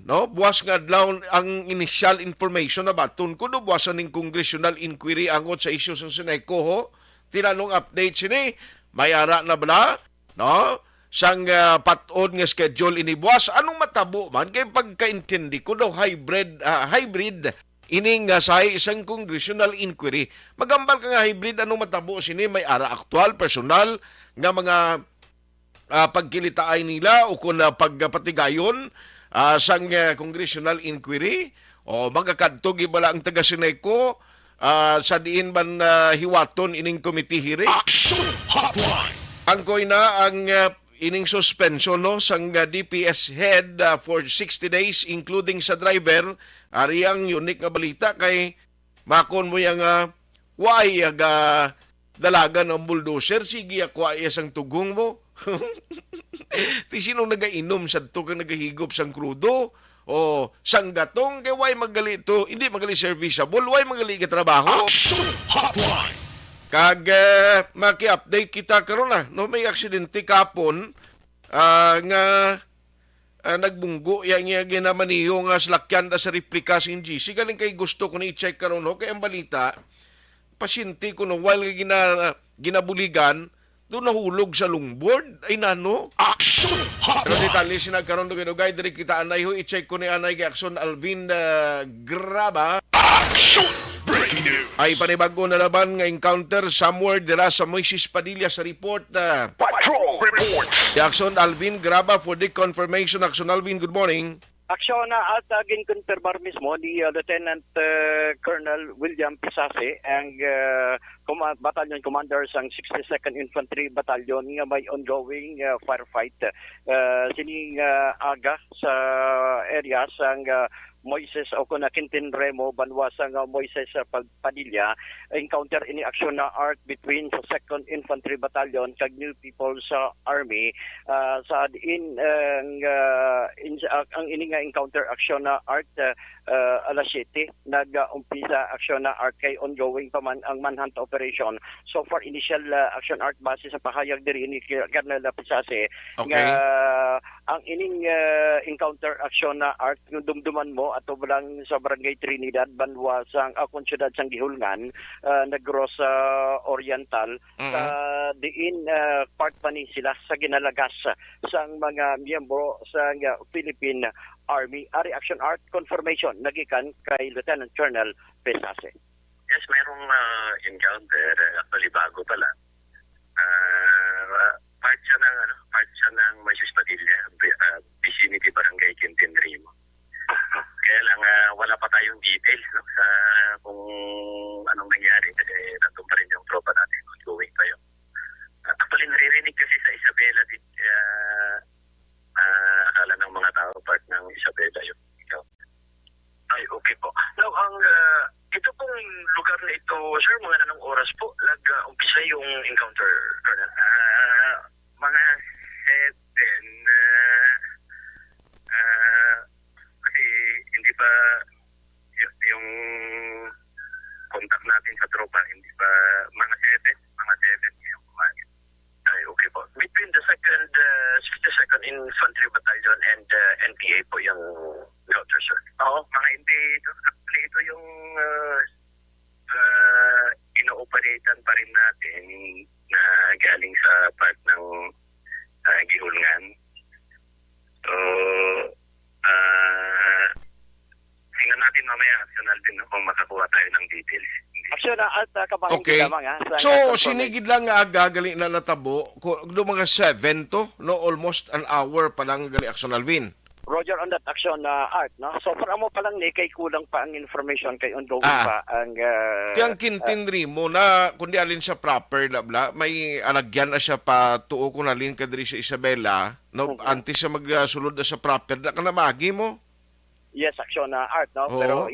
no? Buwas nga adlaw ang initial information na baton kuno buwasan ning congressional inquiry angot sa isyu sa Seneco ho. Tinanong update sini, may ara na bala, no? Sang patod nga schedule ini buwas anong matabo man kay pagkaintindi ko daw hybrid ining sa isang congressional inquiry. Magambal ka nga hybrid anong matabo sini may ara aktual personal nga mga pagkilitaay nila o kung pagpatigayon sang congressional inquiry o magkakadtog ibala ang taga Seneco sa diin man hiwaton ining committee hearing. Action Hotline! Ang koy na ang ining suspension no sang DPS head for 60 days including sa driver. Ari ang unique nga balita kay makon mo yang why dalagan ang bulldozer sige ako ay isang tugong mo. Ti sinong nagainom sa to kang nagahigop sang krudo o sang gatong kay why magali to hindi magali serviceable why magali ka trabaho. Action Hotline! Kag maki-update kita karon na no may aksidente kapon nga nagbunggo yang iya ginamaniyo nga salakyan da sa replika sa NGC galing kay gusto ko ni i-check karon no kay ang balita pasyente ko no while ginabuligan doon nahulog sa longboard ay nano. Action Pero Hotline! detalye sinagkaroon doon kinugay diri kita anay ho i-check ko ni anay kay Akson Alvin Graba Action! Breaking news! ay panibago na naman nga encounter somewhere dira sa Moises Padilla sa report Patrol reports! si Akson Alvin Graba for the confirmation. Akson Alvin, good morning. Aksyon na at ginkonfirmar mismo ni Lieutenant Colonel William Pisase ang battalion commander sang 62nd Infantry Battalion nga may ongoing firefight sining aga sa area sang Moises o kuna Quintin Remo banwasang Moises Padilla encounter ini aksyon na art between sa 2nd Infantry Battalion kag New People's Army sa diin ang ini nga encounter aksyon na art alas 7 nag-umpisa aksyon na art kay ongoing pa man ang manhunt operation. So far initial action art base sa pahayag diri ni Colonel Pisase nga ang ining encounter action na art yung dumduman mo ato lang sa Barangay Trinidad banwa sang akong syudad sang Gihulngan Negros Oriental diin part pa ni sila sa ginalagas sang mga miyembro sang Philippine Army. Ari action art confirmation nagikan kay Lieutenant Colonel Pesase. Yes, mayroong encounter, actually bago pala. Part siya ng Moises Padilla, vicinity Barangay Quintin Remo. Kaya lang wala pa tayong details no, sa kung anong nangyari kasi nandun pa rin yung tropa natin ongoing pa yun. Actually naririnig kasi sa Isabela akala ng mga tao part ng Isabela yung ikaw. Ay, okay po. Now, ito pong lugar na ito, sir, mga anong oras po nag-umpisa yung encounter, Colonel? Mga 7, kasi hindi pa yung contact natin sa tropa, hindi pa mga 7 yung kumain. Ay, okay po. Between the 62nd Infantry Battalion and NPA po yung encounter, sir. Oo, mga NPA ito. Actually, ito yung ino-operatan pa rin natin na galing sa part ng Gihulngan. So, tingnan natin mamaya, Action Alvin, kung makakuha tayo ng details. Aksyon na at kabahin Okay. lamang So sinigid lang nga gagali na natabo do mga 7 to no almost an hour pa lang gali Akson Alvin. Roger on that action art, no? So para mo pa lang ni kay kulang pa ang information kay ongoing pa ang Tiyang Quintin Remo na kundi alin sa proper labla may alagyan na siya pa tuo ko na lin kadiri sa Isabela no antes siya magsulod na sa proper na kanamagi mo. yes, action na art, no? Oo.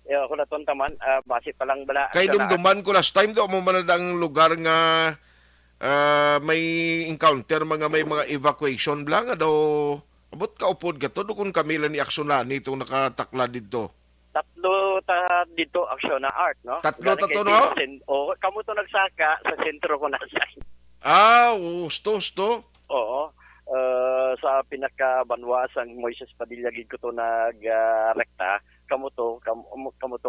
Pero kulaton taman base pa lang bala Kay action na art. dumduman ko last time do mo man ang lugar nga may encounter may mga evacuation blang daw abot ka upod ka to dukon kami lang ni Akson na nitong nakatakla dito. Tatlo ta dito action na art, no? Tatlo Galing to, kay no? O kamo to nagsaka sa sentro ko na sa. Gusto. Oo. sa pinakabanwa sang Moises Padilla gid ko to rekta kamo to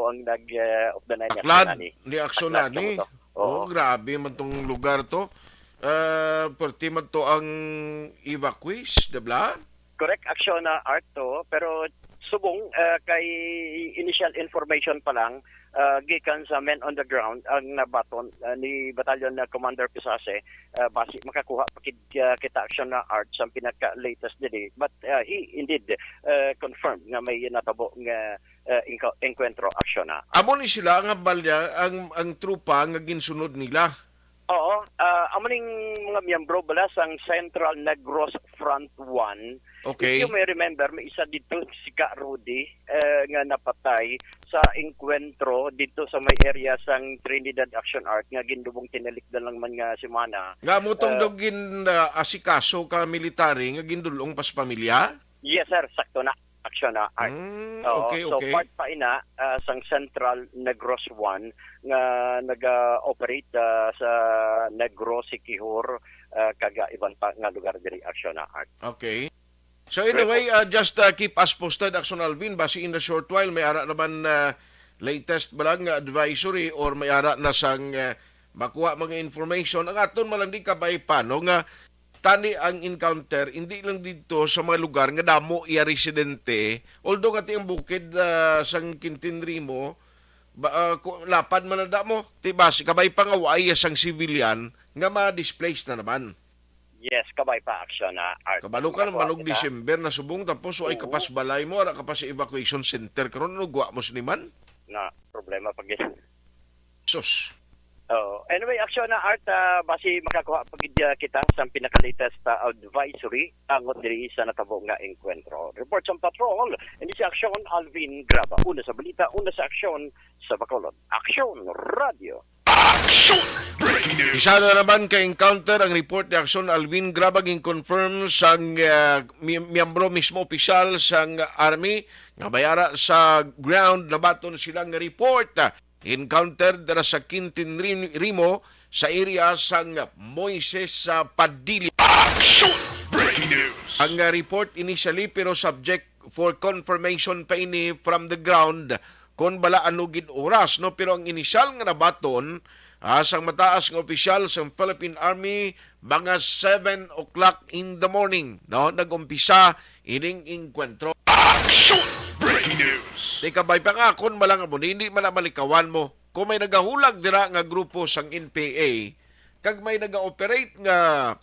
ang nag of the nine Aklad action ni Aksonani. Aklad, kamo to. Oh, grabe man tong lugar to. Perti man to ang evacuees, debla? Correct action na art to, pero subong kay initial information pa lang gikan sa men on the ground ang nabaton ni Batalyon na Commander Pisase basi makakuha pa kita action na art sa pinaka latest day, but he indeed confirmed nga may natabo nga encuentro action na. Amo ni sila nga balya ang trupa nga ginsunod nila. Oo, amaning mga miyembro bala sang Central Negros Front 1. Okay. If you may remember, may isa dito si Ka Rudy nga napatay sa encuentro dito sa may area sang Trinidad Action Art nga gindubong tinalikdan lang man nga semana. Nga mo tong dogin asikaso ka military nga gindulong pas pamilya? Yes sir, sakto na action na art. Oo, Okay. So part pa ina sang Central Negros 1 nga naga-operate sa Negros, Siquijor, kaga iban pa nga lugar diri action na art. Okay. So anyway, just keep us posted, Action Alvin. Basi in a short while, may ara naman latest ba lang advisory or may ara na sang makuha mga information. Ang aton malandi kabay paano nga tani ang encounter, hindi lang dito sa mga lugar nga damo iya residente. Although nga ang bukid sang Quintinrimo, lapad man na damo. Tibasi, kabay pa nga waaya sang civilian nga ma-displaced na naman. Yes, kabay pa action na art. Kabalo ka Makakuha naman og kita. December na subong tapos ay kapas balay mo, ara kapas sa evacuation center karon ano guwa mo siniman? Na problema pag Sus. Anyway, action na art basi makakuha pag kita sa pinaka-latest advisory angot diri sa natabo nga encuentro. Report sa patrol, hindi si Action Alvin Graba. Una sa balita, una sa aksyon sa Bacolod. Action Radio. Action! Breaking news! Isa na naman ka encounter ang report ni Action Alvin Grabag confirm sang miyembro mismo opisyal sang army nga bayara sa ground na baton silang report. Encounter dara sa Quintinrimo sa area sang Moises Padilla. Action! Breaking news! Ang report initially pero subject for confirmation pa ini from the ground kung bala anugid oras, no? Pero ang initial nga nabaton sang mataas nga opisyal sa Philippine Army mga 7 o'clock in the morning, no? Nag-umpisa ining encuentro. Action! Breaking news! Di kabay pa nga kung malang mo, hindi man na malikawan mo. Kung may nagahulag dira nga grupo sang NPA, kag may naga-operate nga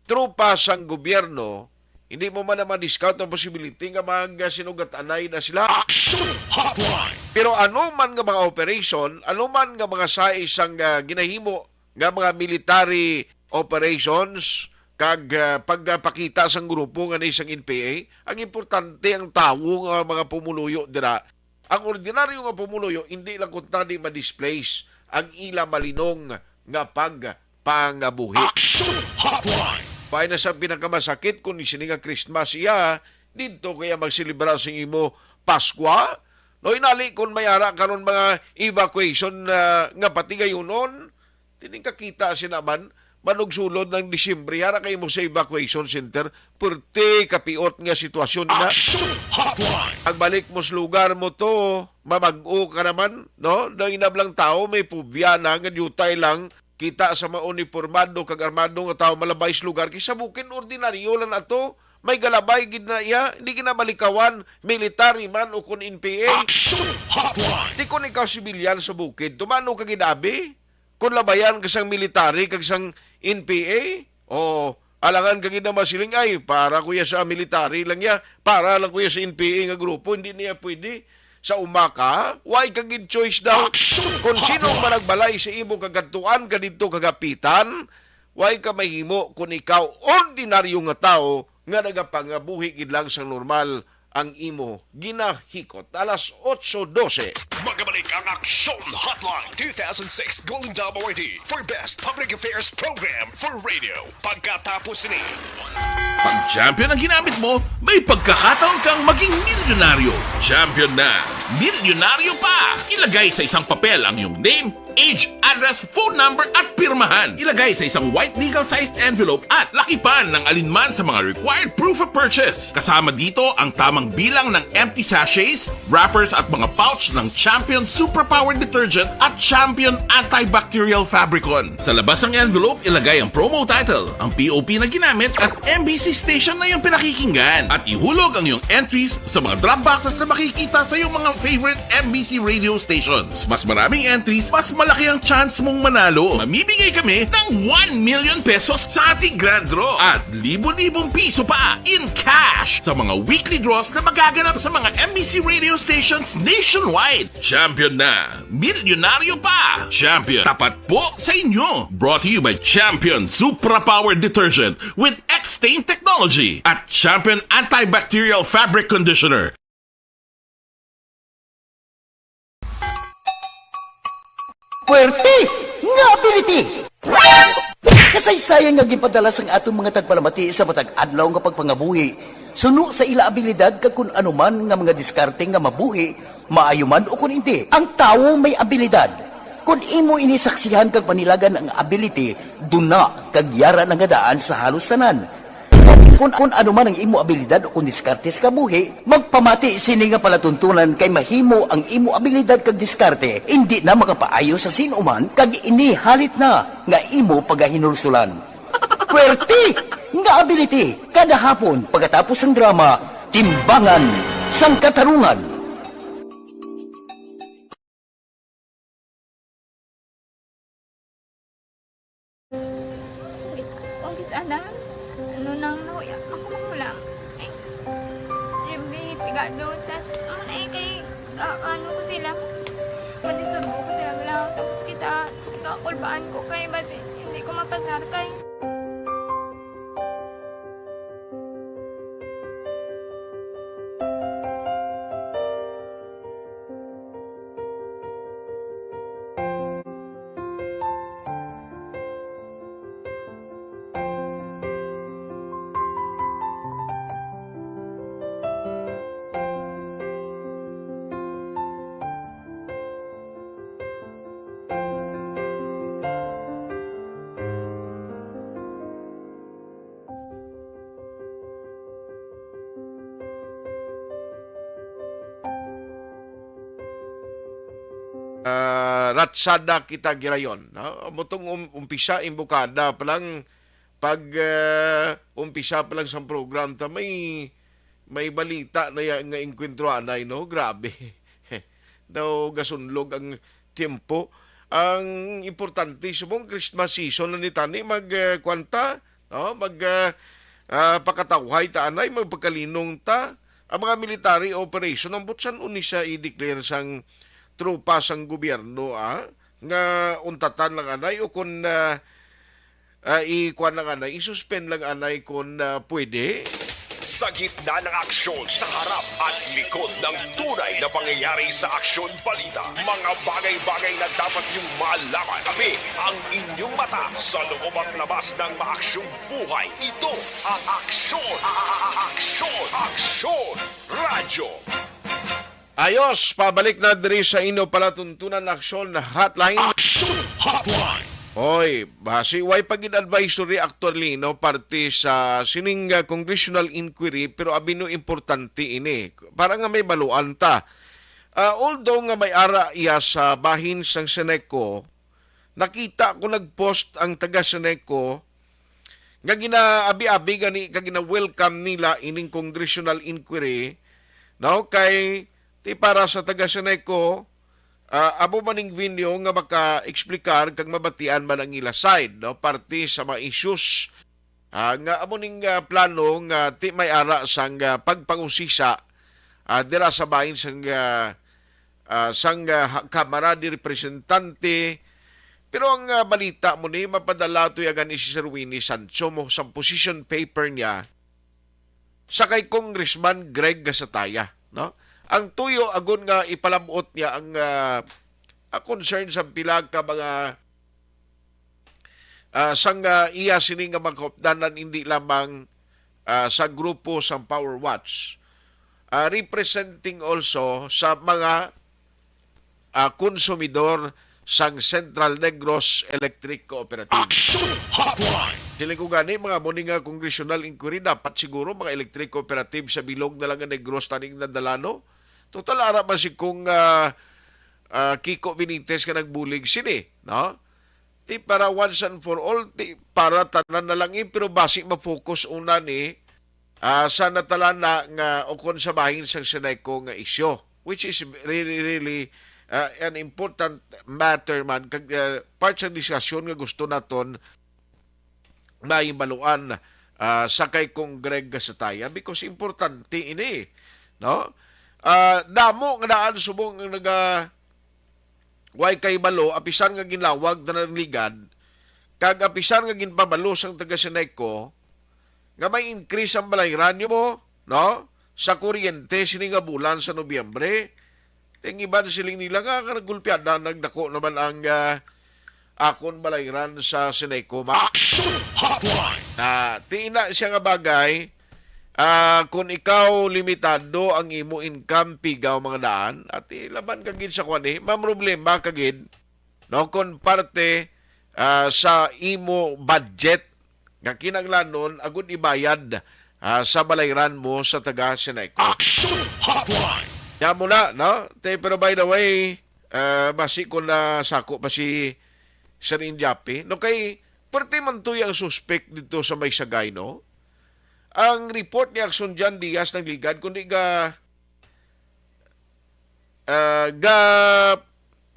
trupa sang gobyerno, hindi mo man na ma-discount ang possibility nga mag-sinugat-anay na sila. Action! Hotline! Pero ano man nga mga operation, ano man nga mga sais ang ginahimo nga mga military operations, kag pagpakita sang grupo nga ni sang NPA, ang importante ang tawo nga mga pumuluyo dira. Ang ordinaryo nga pumuluyo, hindi lang kung tadi ma-displace ang ila malinong nga pagpangabuhi. Action! Hotline! Paay na sa pinakamasakit kung isini nga Christmas iya, dito kaya magsilibra sa imo Paskwa. No, inali kung mayara karon mga evacuation nga pati gayunon, tining kakita sinaman, manugsulod ng Disyembre, hara kayo mo sa evacuation center, purti kapiot nga sitwasyon nga. Action! Hotline! Pagbalik mo sa lugar mo to, mamag-o ka naman, no? Dahil inablang tao, may pubya na, nga yutay lang, kita sa mga uniformado, kag armado nga tao malabay sa lugar, kisa bukin ordinaryo lang ato, may galabay gid na iya, hindi kinabalikawan, military man o kun NPA. Action! Hotline! Di kun ikaw sibilyan sa bukid, tumano ka gidabi? Kung labayan ka sang military, kag sang NPA, o alangan ka gina masiling, ay, para kuya sa military lang ya, para lang kuya sa NPA nga grupo, hindi niya pwede. Sa umaka, why kagid choice daw? Kung sino managbalay sa imo kagatuan ka dito kagapitan, why ka mahimo kung ikaw ordinaryo nga tao nga nagapangabuhi gid lang sa normal ang imo ginahikot. Alas 8:12. Magabalik ang Action Hotline 2006 Golden Dome Awardee for Best Public Affairs Program for Radio. Pagkatapos ni Pag champion ang ginamit mo, may pagkakataon kang maging milyonaryo. Champion na, milyonaryo pa! Ilagay sa isang papel ang iyong name, age, address, phone number at pirmahan. Ilagay sa isang white legal-sized envelope at lakipan ng alinman sa mga required proof of purchase. Kasama dito ang tamang bilang ng empty sachets, wrappers at mga pouch ng Champion Superpower Detergent at Champion Antibacterial Fabricon. Sa labas ng envelope, ilagay ang promo title, ang POP na ginamit at MBC station na yung pinakikinggan. At ihulog ang iyong entries sa mga drop boxes na makikita sa iyong mga favorite MBC radio stations. Mas maraming entries, mas malaki ang chance mong manalo. Mamimigay kami ng 1 million pesos sa ating grand draw at libo-libong piso pa in cash sa mga weekly draws na magaganap sa mga MBC radio stations nationwide. Champion na, milyonaryo pa. Champion, tapat po sa inyo. Brought to you by Champion Supra Power Detergent with X-Stain Technology at Champion Antibacterial Fabric Conditioner. Puwerte nga ability! Kasaysayan nga gipadala sang atong mga tagpalamati sa matag adlaw nga pagpangabuhi. Suno sa ila abilidad kag kun anuman nga mga diskarte nga mabuhi, maayo man o kun hindi. Ang tawo may abilidad. Kung imo inisaksihan kag panilagan ang ability, duna kag yara nga daan sa halos tanan. Kung ano man ang imo abilidad o kung diskarte sa kabuhi, magpamati sini nga palatuntunan kay mahimo ang imo abilidad kag diskarte, hindi na makapaayo sa sinuman kag ini halit na nga imo pagahinulsulan. Puwerte nga ability kada hapon pagkatapos ng drama, Timbangan sang Katarungan. Umpis ana, ano nang nauya ako makulang. Eh, siyempre, pigado, tas kay, ano ko sila, manisurbo ko sila lang, tapos kita, kakulbaan ko kay, basi, hindi ko mapasar kay. Ratsada kita girayon. No? Mutong umpisa imbukada pa lang pag umpisa pa lang sa program ta may balita na nga inkwentro anay no grabe. Daw gasunlog ang tiempo. Ang importante sa mong Christmas season na ni tani magkwanta no pakatawhay ta anay magpakalinong ta ang mga military operation ang butsan uni siya i-declare sang trupa sang gobyerno nga untatan lang anay o kung ikuan lang anay, isuspend lang anay kung pwede. Sa gitna ng aksyon, sa harap at likod ng tunay na pangyayari sa aksyon balita, mga bagay-bagay na dapat niyong malaman. Kami ang inyong mata sa loob at labas ng maaksyong buhay. Ito ang Aksyon! Aksyon! Radyo! Ayos, pabalik na diri sa inyo palatuntunan na aksyon hotline. Aksyon Hotline! Hoy, basi way pagin advisory actually no parte sa sining congressional inquiry pero abino importante ini. Para nga may baluan ta. Although nga may ara iya sa bahin sang Seneco, nakita ko nagpost ang taga Seneco nga ginaabi-abi gani kag gina-welcome nila ining congressional inquiry no kay ti para sa taga Seneco abo maning video nga maka-eksplikar kag mabatian man ang ila side no parte sa mga issues nga amo ning plano nga ti may ara sang pagpangusisa dira sa bahin sang Kamara de Representante. Pero ang balita mo ni mapadala to yagan si Sir Winnie Sancho mo sa position paper niya sa kay Congressman Greg Gasataya no. Ang tuyo agon nga ipalabot niya ang concern sa pilag ka mga sang iya sini nga magkopdanan hindi lamang sa grupo sa Power Watch. Representing also sa mga konsumidor sang Central Negros Electric Cooperative. Action Hotline. Sila ko gani, mga muning nga congressional inquiry, dapat siguro mga electric cooperative sa bilog na lang nga Negros taning nadalano. Total, ara man si kung Kiko Benitez ka nagbulig sini, no? Ti para once and for all, ti para tanan na lang pero basi ma-focus una ni sa natalan na nga ukon sa bahin sang Senayko nga isyo, which is really an important matter man kag part sa diskusyon nga gusto naton maibaluan sa kay Kong Greg Gasataya because importante ini, no? Damo nga daan subong nga way kay balo apisan nga ginlawag na ligad kag apisan nga ginpabalo sang taga Senayko nga may increase ang balayran mo, no? Sa kuryente sini nga bulan sa Nobyembre. Ting iban siling nila nga nagulpiada nagdako naman ang akon balayran sa Senayko. Action Hotline. Tina siya nga bagay kung ikaw limitado ang imo income pigaw mga daan at ilaban kagid sa kwani, problema kagid no kung parte sa imo budget nga kinanglanon agud ibayad sa balayran mo sa taga Senayko. Action Hotline. Ya mo na, no? Pero by the way, basi ko na sako pa si Sarin Japi. No kay, parte man to yung suspect dito sa may sagay, no? Ang report ni Akson Jan Diaz ng Ligad, kundi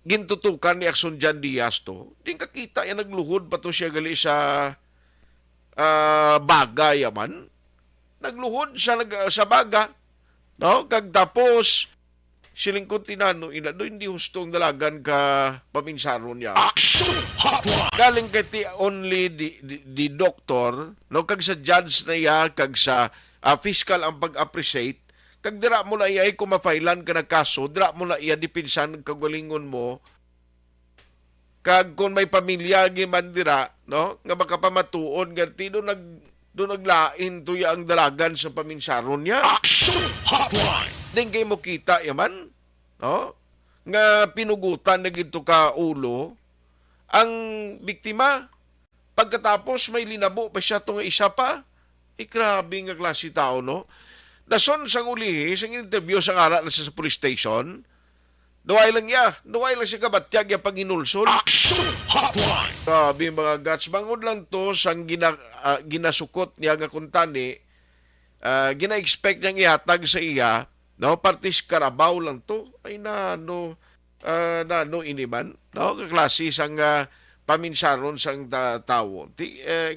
gintutukan ni Akson Jan Diaz to, di kakita yan nagluhod pa to siya gali sa baga yaman. Nagluhod sa baga, no? Kag tapos siling kontinano ina do hindi hustong dalagan ka paminsaron niya. Action Hotline. Galing kay ti only di doktor, no? Kag sa judge na iya, kag sa fiscal ang pag-appreciate, kag dira mo na iya ay kumafailan ka na kaso, dira mo na iya dipinsan kag walingon mo, kag kung may pamilya man dira, no? Nga makapamatuon, ganti do naglain to ya ang dalagan sa paminsaron niya. Action Hotline. Din kay mo kita yaman, no? Nga pinugutan na gito ka ulo ang biktima. Pagkatapos may linabo pa siya to nga isa pa. Grabe nga klase tao, no? Dason sang ulihi, sang interview sang ara na sa police station, duway lang siya kabatyag ya paginulsol. Action Hotline. Grabe mga guts. Bangod lang to sang ginasukot niya nga kuntani, gina-expect niyang ihatag sa iya, no? Partis Carabao lang to. Ay nano iniman, no? Kaklase sang paminsaron sang tawo.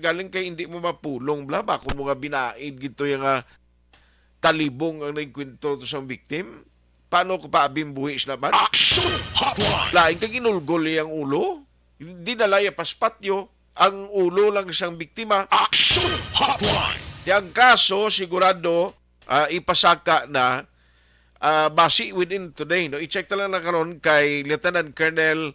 Galing kay hindi mo mapulong bla ba kung mga binaid gito yung talibong ang nagkwento to sang victim. Paano ko pa abimbuhis naman? Action Hotline. Lain ka ginulgol ang ulo. Hindi nalaya paspatyo. Ang ulo lang sang biktima. Action Hotline. Yang kaso, sigurado, ipasaka na basi within today. No? I-check na lang na karon kay Lieutenant Colonel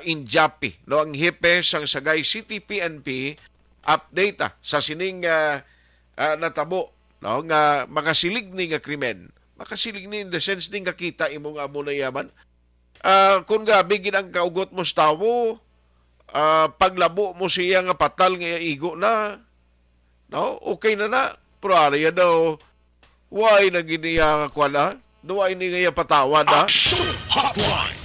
Injapi. No? Ang hepe sang Sagay City PNP update sa sining natabo. No? Nga makasilig ni nga krimen. Makasilig ni in the sense din kakita imong amo na yaman. Kung grabe ginang kaugot mo sa tawo, paglabo mo siya nga patal nga igo na, no? Okay na. Pero ariya daw, why na giniya kwa na? Why ni nga patawad na? Action Hotline.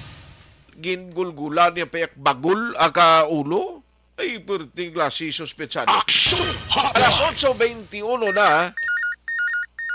Gingulgulan niya payak bagul aka ulo? Ay, perting klase suspetsado. Action Hotline. Alas 8:21 na,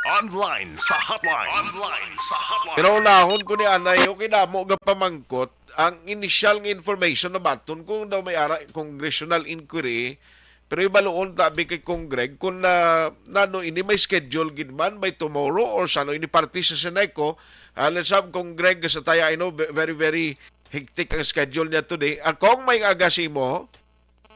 Online sa hotline. Online sa hotline. pero unahon ko ni Anay, okay na mo pamangkot ang initial nga information na baton kung daw may ara congressional inquiry, pero ibaloon tabi kay Kong Greg kung nano ini may schedule gidman by tomorrow or sano ini party sa Senayko. Let's have Kong Greg sa taya. I know very very hectic ang schedule niya today. Kung may agasi mo,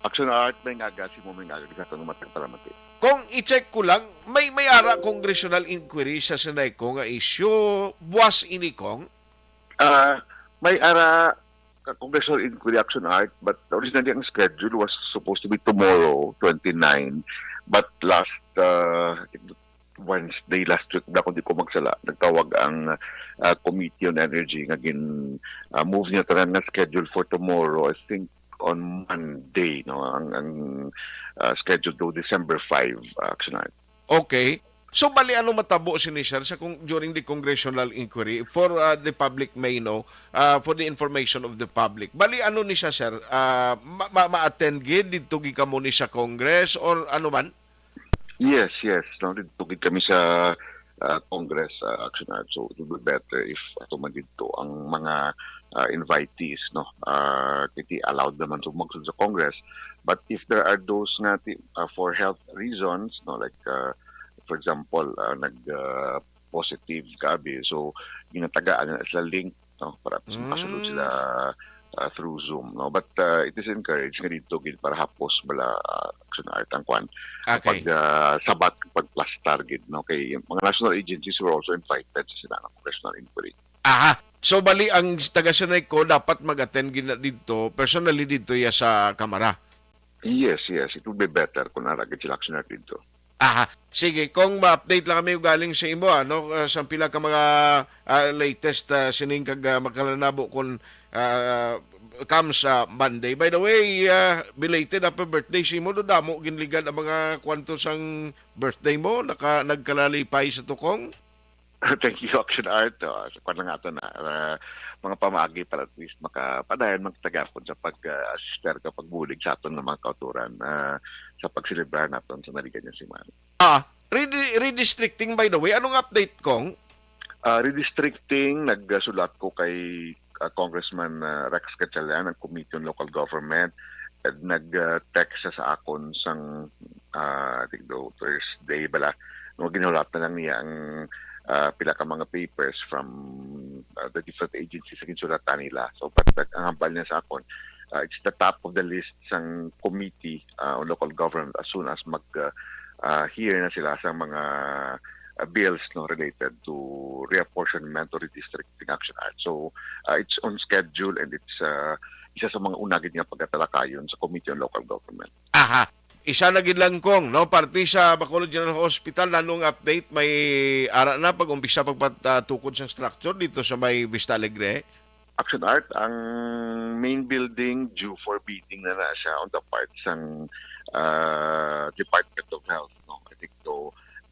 Action art may ngagasi mo may ngagasi sa matang para mati. kung i-check ko lang, may ara congressional inquiry sa Senayko nga issue buwas ini Kong. May ara congressional inquiry action art but originally ang schedule was supposed to be tomorrow 29 but last Wednesday last week na kung di ko magsala, nagtawag ang Committee on Energy nga move niya tanan nga schedule for tomorrow, I think on Monday, no, ang schedule do December 5 action night. Okay. So bali ano matabo si Sir sa during the congressional inquiry for the public may know, for the information of the public. Bali ano ni siya, sir? Ma-attend gid dito kamo ni sa Congress or ano man? Yes. No, dito kami sa Congress action night. So it would be better if ato man dito ang mga invitees, no, kiti allowed naman to magsud sa Congress. But if there are those nga for health reasons, no, like for example, nag-positive gabi, so ginatagaan na sila link, no, para masunod sila through Zoom, no. But it is encouraged nga dito gid para hapos bala action art ang kwan. Okay. Pag sabat pag plus target, no, kay mga national agencies were also invited sa sila ng congressional inquiry. Aha. So bali ang taga-Senay ko dapat mag-attend gina dito personally dito ya sa kamera. Yes, it would be better kung naragad sila action art dito. Aha. Sige, kung ma-update lang kami galing sa imo, ano, sa pila ka mga latest sining kag makalanabo kung comes sa Monday. By the way, belated happy birthday si mo. Damo ginligad ang mga kwanto sang birthday mo. Nagkalalipay sa tukong. Thank you, Action Art. Sa kwan lang ato na mga pamaagi para at least makapadayan magtagapon sa pag-assister ka pagbulig sa aton ng mga kauturan sa pagsilibrar naton sa naligan niya si Man. Redistricting by the way, anong update kong? Redistricting, nagsulat ko kay Congressman Rex Gatchalian ng Committee on Local Government at nag-text sa akon sang I think Thursday bala. No, ginulat na lang niya ang pila ka mga papers from the different agencies sa ginsulatan nila. So, ang hambal niya sa akon, it's the top of the list sang committee on local government as soon as mag-hear na sila sa mga bills, no, related to reapportionment or redistricting action act. So, it's on schedule and it's isa sa mga unagid nga pagkatalakayon sa Committee on Local Government. Aha. Isa na gid lang kong, no, parte sa Bacolod General Hospital nanong update may ara na pag umpisa pagpatukod sa structure dito sa may Vista Alegre. Action Art, ang main building due for bidding na siya on the part ng Department of Health, no. I think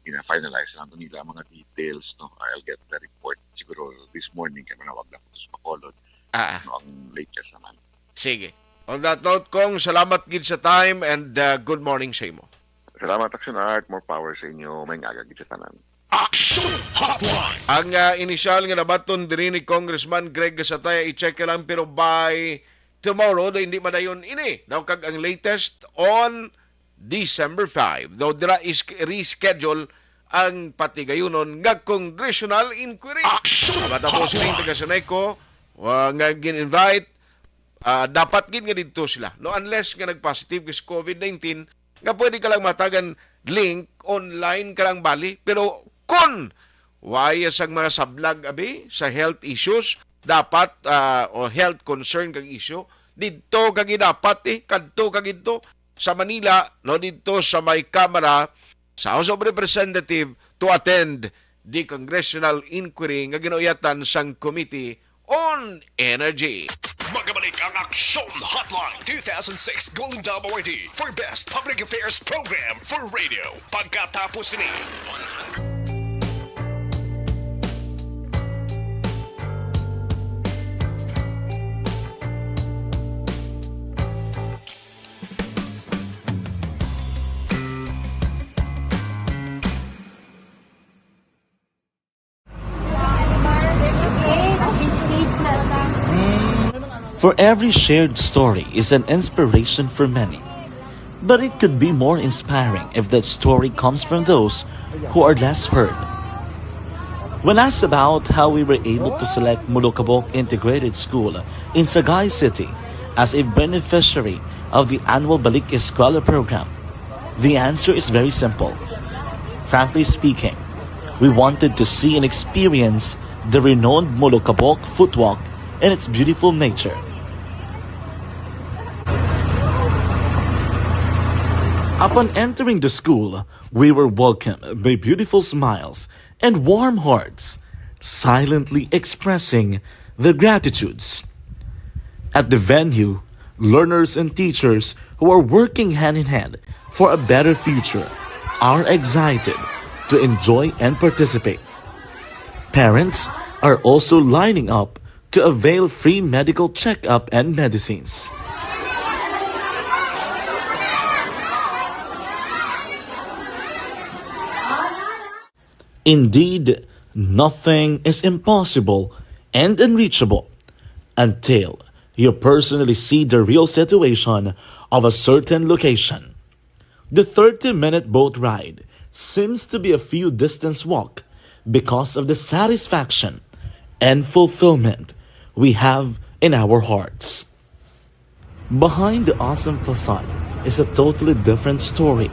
ina-finalize lang nila mga details, no. I'll get the report siguro this morning kaya manawag lang sa Bacolod. No, ang latest naman. Sige. On that note, Kong, salamat gid sa time and good morning sa imo. Salamat, Action Art. More power sa inyo. May ngagagid sa tanan. Action Hotline! Ang inisyal nga nabaton diri ni Congressman Greg Gasataya, i-check lang pero by tomorrow, hindi madayon ini. Now, kag ang latest on December 5. Though dira is reschedule ang patigayunon nga congressional inquiry. Action Matapos ning taga-Senay ko, nga gin-invite, dapat gid nga dito sila, no, unless nga nag-positive sa COVID-19 nga pwede ka lang matagan link online ka lang bali, pero kung why sang mga sablag abi sa health issues dapat o health concern kag issue dito kag dapat kadto kag dito sa Manila, no, dito sa may Kamara sa House of Representative to attend the congressional inquiry nga ginuuyatan sang Committee on Energy. Magabalik ang Action Hotline 2006 Golden Dome Award for Best Public Affairs Program for Radio. Pagkatapos ni For every shared story is an inspiration for many. But it could be more inspiring if that story comes from those who are less heard. When asked about how we were able to select Mulukabok Integrated School in Sagay City as a beneficiary of the annual Balik Eskwela program, the answer is very simple. Frankly speaking, we wanted to see and experience the renowned Mulukabok footwalk in its beautiful nature. Upon entering the school, we were welcomed by beautiful smiles and warm hearts, silently expressing their gratitudes. At the venue, learners and teachers who are working hand in hand for a better future are excited to enjoy and participate. Parents are also lining up to avail free medical checkup and medicines. Indeed, nothing is impossible and unreachable until you personally see the real situation of a certain location. The 30-minute boat ride seems to be a few distance walk because of the satisfaction and fulfillment we have in our hearts. Behind the awesome facade is a totally different story.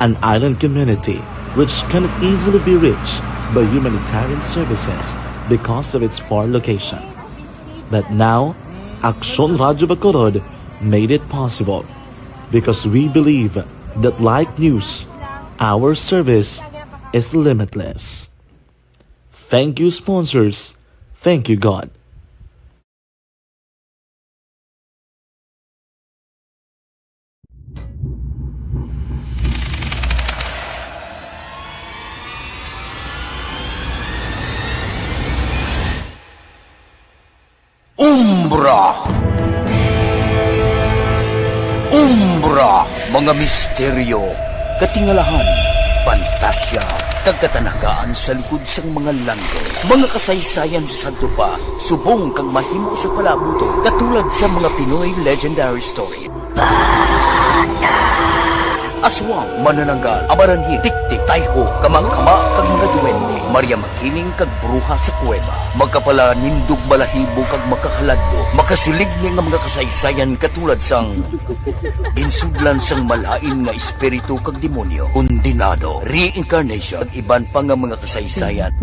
An island community which cannot easily be reached by humanitarian services because of its far location. But now, Aksyon Radyo Bacolod made it possible because we believe that like news, our service is limitless. Thank you, sponsors. Thank you, God. Umbra, mga misteryo, katingalahan, pantasya, kagkatanakaan sa likod sang mga lando, mga kasaysayan sa dupa, subong kag mahimo sa palabuto, katulad sa mga Pinoy legendary story. Aswang, manananggal, abaranhit, tiktik, tayho, kamang-kama, kag mga duwende, Maria Makining kag bruha sa kuweba, magkapala nindog balahibo kag makahaladlo, makasilig ni nga mga kasaysayan katulad sang ginsudlan sang malain nga espiritu kag demonyo, undinado, reincarnation, kag iban pa nga mga kasaysayan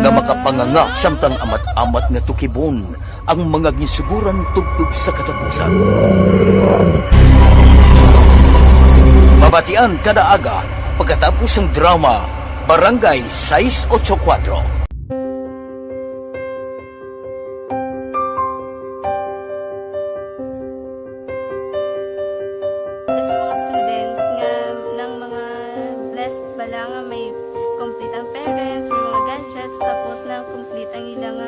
nga makapanganga samtang amat-amat nga tukibon ang mga ginsuguran tugtog sa katapusan. Mabatian kada aga pagkatapos ng drama Barangay 684. Sa mga students nga ng mga blessed bala nga may complete ang parents, may mga gadgets, tapos na complete ang ilang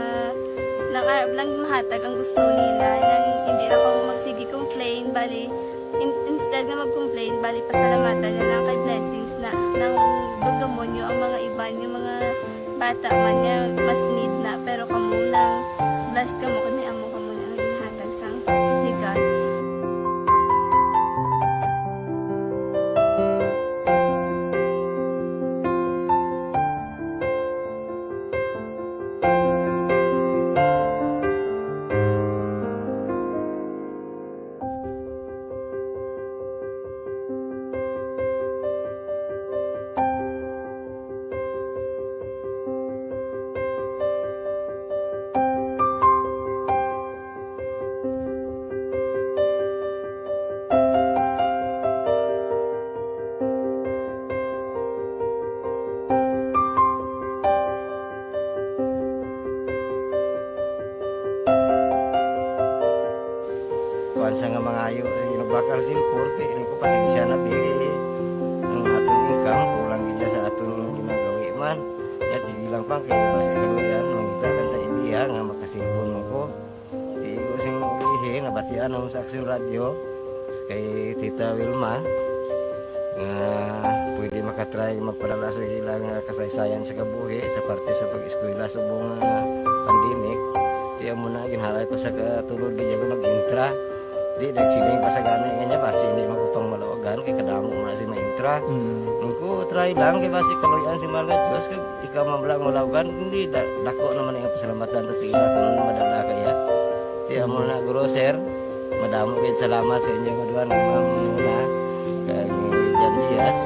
lang mahatag ang gusto nila nang hindi na ako magsigi complain, bali instead nga mag-complain, bali pasalamatan na lang kay blessings na nang dudumonyo ang mga iba yung mga bata man niya mas need na, pero kamo lang blessed kamo kami amo kamo na ang hinahatag sang ni God. kuan sa nga mga ayo sa ginubakal silpur ti ini ko pasensya na pili ang atong income kulang gid sa atong ginagawi man at sige lang pang kay basi kaluyan mangita kan ta idea nga makasilpon mo ko ti ko sing ulihi nabatian ang sa Aksyon Radyo kay Tita Wilma nga pwede makatry magpadala sa ilang kasaysayan sa kabuhi sa parte sa pag-eskwela subong pandemic. Tiyan mo na ginhalay ko sa katulog di ko nag-intra. Di nagsiling pa sa gana nga niya basi hindi magupang malawagan kay kadamo mo na si ma-intra. Ko try lang kay basi kaluyan si Marga Diyos kay ikaw mablang malawagan hindi dako naman ang pasalamatan ta sa ila kung madala kaya. Tiyan mo na guro sir. Madamo gid salamat sa inyo nga duha ng mamuna kag Jan Diaz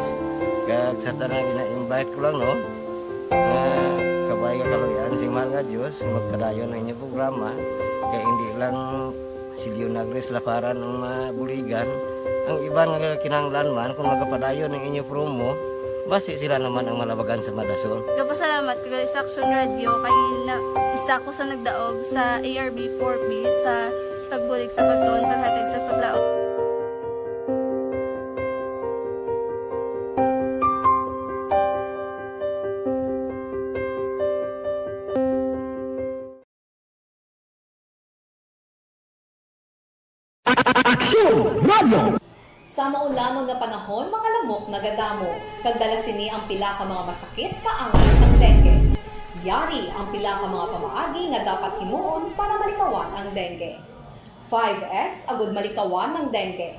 kag sa tanan gina-invite ko lang no. Kabay ka kaluyan si Marga Diyos magpadayon ang inyong programa kaya hindi lang si Leonagres laparan ng mga buligan Ang iba nga kinahanglan man kung magapadayon ng inyo promo, basi sila naman ang malabagan sa Madasol. Nagpasalamat ko sa Action Radio kay na isa ko sa nagdaog sa ARB 4B sa pagbulig sa baton, paghatag sa paglaog. Sa maulamang nga panahon, mga lamok nagadamo, kagdala sini ang pila ka mga masakit kaangay sa dengue. Yari ang pila ka mga pamaagi nga dapat himuon para malikawan ang dengue. 5S agud malikawan ng dengue.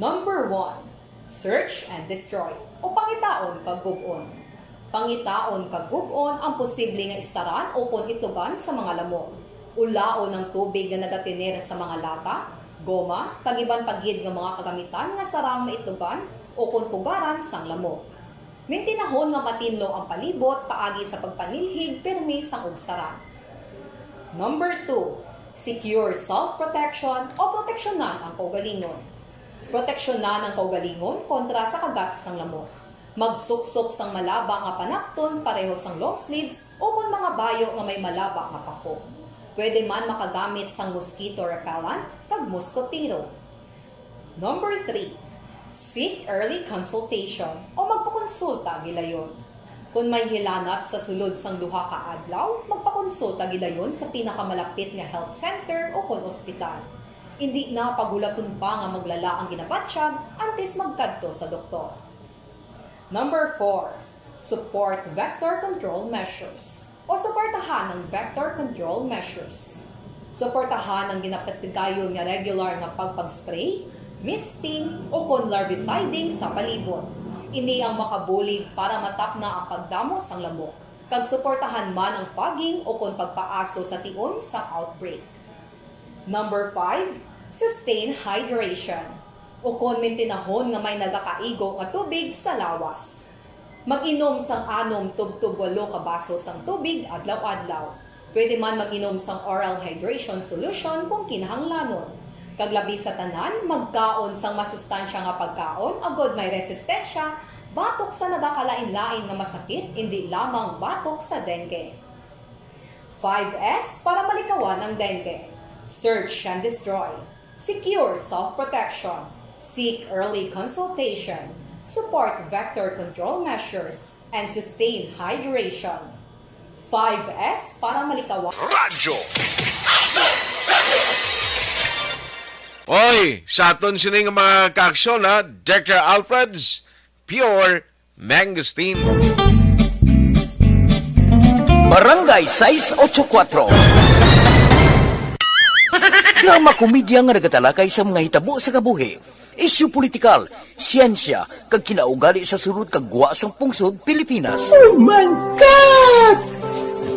Number 1, search and destroy o pangitaon kag gub-on. Pangitaon kag gub-on ang posible nga istaran o kon itugan sa mga lamok. Ulaon ng tubig nga nagatiner sa mga lata, goma, kagiban pagid nga mga kagamitan nga sarang maitugan o kung tugaran sang lamok. Mintinahon nga matinlo ang palibot paagi sa pagpanilhig pirmi sang ugsaran. Number 2, secure self-protection o proteksyonan ang kaugalingon. Proteksyonan ang kaugalingon kontra sa kagat sang lamok. Magsuksok sang malaba nga panakton pareho sang long sleeves o kung mga bayo nga may malaba nga pako. Pwede man makagamit sang mosquito repellent kag mosquitero. Number 3, seek early consultation o magpakonsulta gilayon. Kung may hilanat sa sulod sang duha ka adlaw, magpakonsulta gilayon sa pinakamalapit nga health center o kon ospital. Hindi na pagulaton pa nga maglala ang ginabatsyag antes magkadto sa doktor. Number 4, support vector control measures o suportahan ng vector control measures. Suportahan ang ginapatigayon nga regular nga pagpag-spray, misting o kon larviciding sa palibot. Ini ang makabulig para matapna ang pagdamo sang lamok. Kag suportahan man ang fogging o kon pagpaaso sa tion sa outbreak. Number 5, sustain hydration o kon mintinahon nga may nagakaigo nga tubig sa lawas. Mag-inom sang 6 tub-tub 8 ka baso sang tubig adlaw-adlaw. Pwede man mag-inom sang oral hydration solution kung kinahanglanon. Kaglabi sa tanan, magkaon sang masustansya nga pagkaon, agod may resistensya, batok sa nagakalain-lain nga masakit, hindi lamang batok sa dengue. 5S para malikawan ang dengue. Search and destroy. Secure self-protection. Seek early consultation. Support vector control measures, and sustain hydration. 5S para malikawan. Radyo! Oy, sa aton sining mga kaaksyon ha, Dr. Alfred's Pure Mangosteen. Barangay 684. Drama komedya nga nagatalakay sa mga hitabo sa kabuhi. Isyu politikal, siyensya, kag kinaugali sa sulod kag guwa sang pungsod Pilipinas. Oh my God!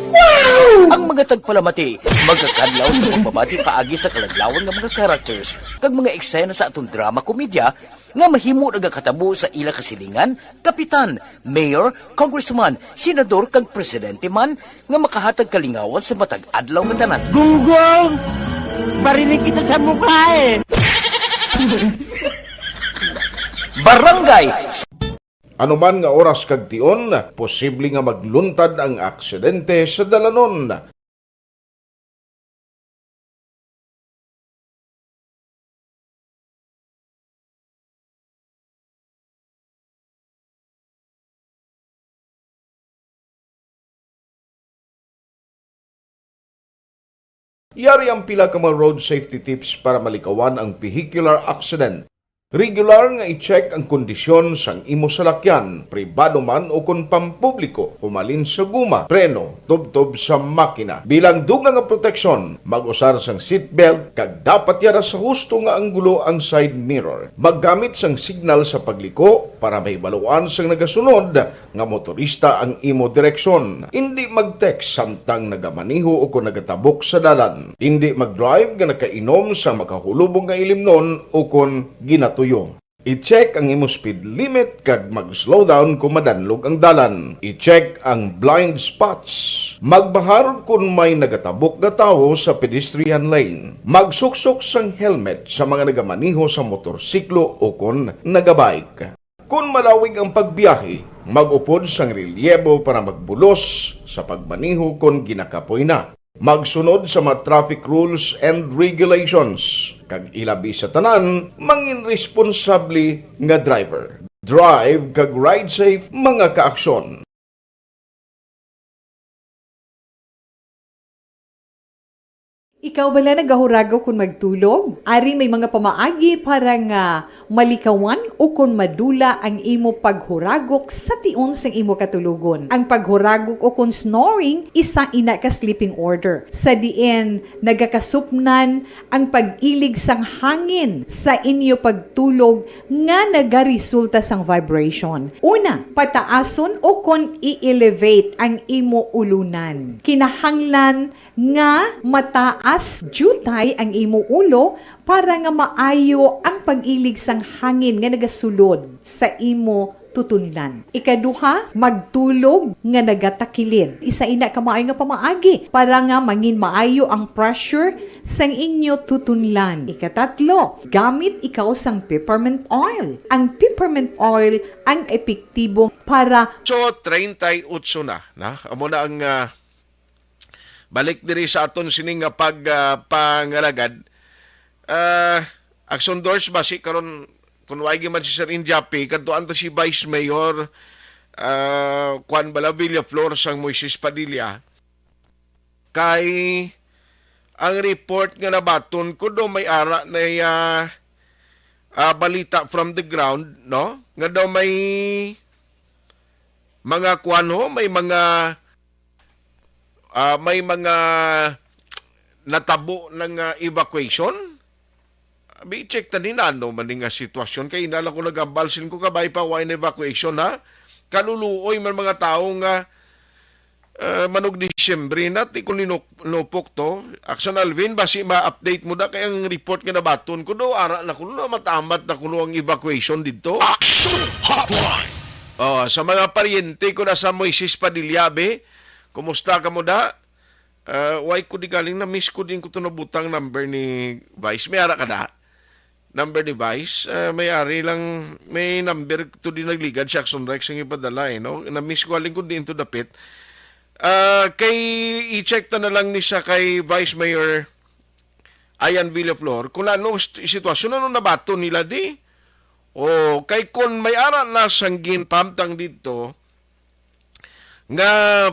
Wow! Ang mga tagpalamati, magkakadlaw sa pagbabati paagi sa kalaglawan ng mga characters kag mga eksena sa atong drama komedya nga mahimo nagakatabo sa ila kasilingan, kapitan, mayor, congressman, senador kag presidente man nga makahatag kalingawan sa matag adlaw nga tanan. Gunggong! Barinig kita sa mukha eh! Barangay Anuman nga oras kag tion, posible nga magluntad ang aksidente sa dalanon. Yari ang pila ka mga road safety tips para malikawan ang vehicular accident. Regular nga i-check ang kondisyon sang imo salakyan, pribado man o kung pampubliko, humalin sa guma, preno, tubtob sa makina. Bilang dugang nga proteksyon, mag-usar sang seatbelt, kag dapat yara sa husto nga anggulo ang side mirror. Maggamit sang signal sa pagliko para may baluan sang nagasunod nga motorista ang imo direksyon. Hindi mag-text samtang nagamaniho o kung nagatabok sa dalan. Hindi mag-drive nga nakainom sa makahulubong nga ilimnon o kung ginatuyo. I-check ang imo speed limit kag mag-slow down kung madanlog ang dalan. I-check ang blind spots. Magbahar kung may nagatabok nga tawo sa pedestrian lane. Magsuksok sang helmet sa mga nagamaniho sa motorsiklo o kung nagabike. Kung malawig ang pagbiyahe, mag-upod sang relyebo para magbulos sa pagmaniho kung ginakapoy na. Magsunod sa mga traffic rules and regulations. Kag ilabi sa tanan, mangin responsable nga driver. Drive kag ride safe mga kaaksyon. Ikaw bala nagahurago kung magtulog? Ari may mga pamaagi para nga malikawan o kung madula ang imo paghuragok sa tion sang imo katulugon. Ang paghuragok o kung snoring, isa ina ka sleeping order. Sa diin, nagakasupnan ang pag-ilig sang hangin sa inyo pagtulog nga nagaresulta sang vibration. Una, pataason o kung i-elevate ang imo ulunan. Kinahanglan nga mataas jutay ang imo ulo para nga maayo ang pag-ilig sang hangin nga nagasulod sa imo tutunlan. Ikaduha, magtulog nga nagatakilid. Isa ina ka maayo nga pamaagi para nga mangin maayo ang pressure sang inyo tutunlan. Ikatatlo, gamit ikaw sang peppermint oil. Ang peppermint oil ang epektibo para So 38 na. Amo na ang balik diri sa aton sining nga pangalagad. Action doors basi karon kun way man si Sir Injapi kadtuan ta si Vice Mayor Juan Balavilla Flor sang Moises Padilla kay ang report nga nabaton ko do may ara na balita from the ground, no, nga daw may mga may mga natabo ng evacuation. Check ta ni ano man nga sitwasyon kay inala ko nagambalsin ko kabay pa wine evacuation ha. Kaluluoy man mga tao nga manog Disyembre na ti kun ninupok to. Action Alvin basi ma-update mo da kay ang report nga nabaton ko do ara na kuno matamat na kuno ang evacuation didto. Action Hotline! Sa mga paryente ko na sa Moises Padillabe, kumusta ka mo da? Why ko di galing na miss ko din ko to nabutang number ni Vice. May ara ka da? Number ni Vice, may-ari lang, may number to din nagligad siya Action Rex ang ipadala no? Na-miss ko aling ko din to dapit. Kay i-check ta na lang ni siya kay Vice Mayor Ayan Villaflor kung anong sitwasyon, anong nabato nila di? O kay kung may ara na sanggin pamtang dito nga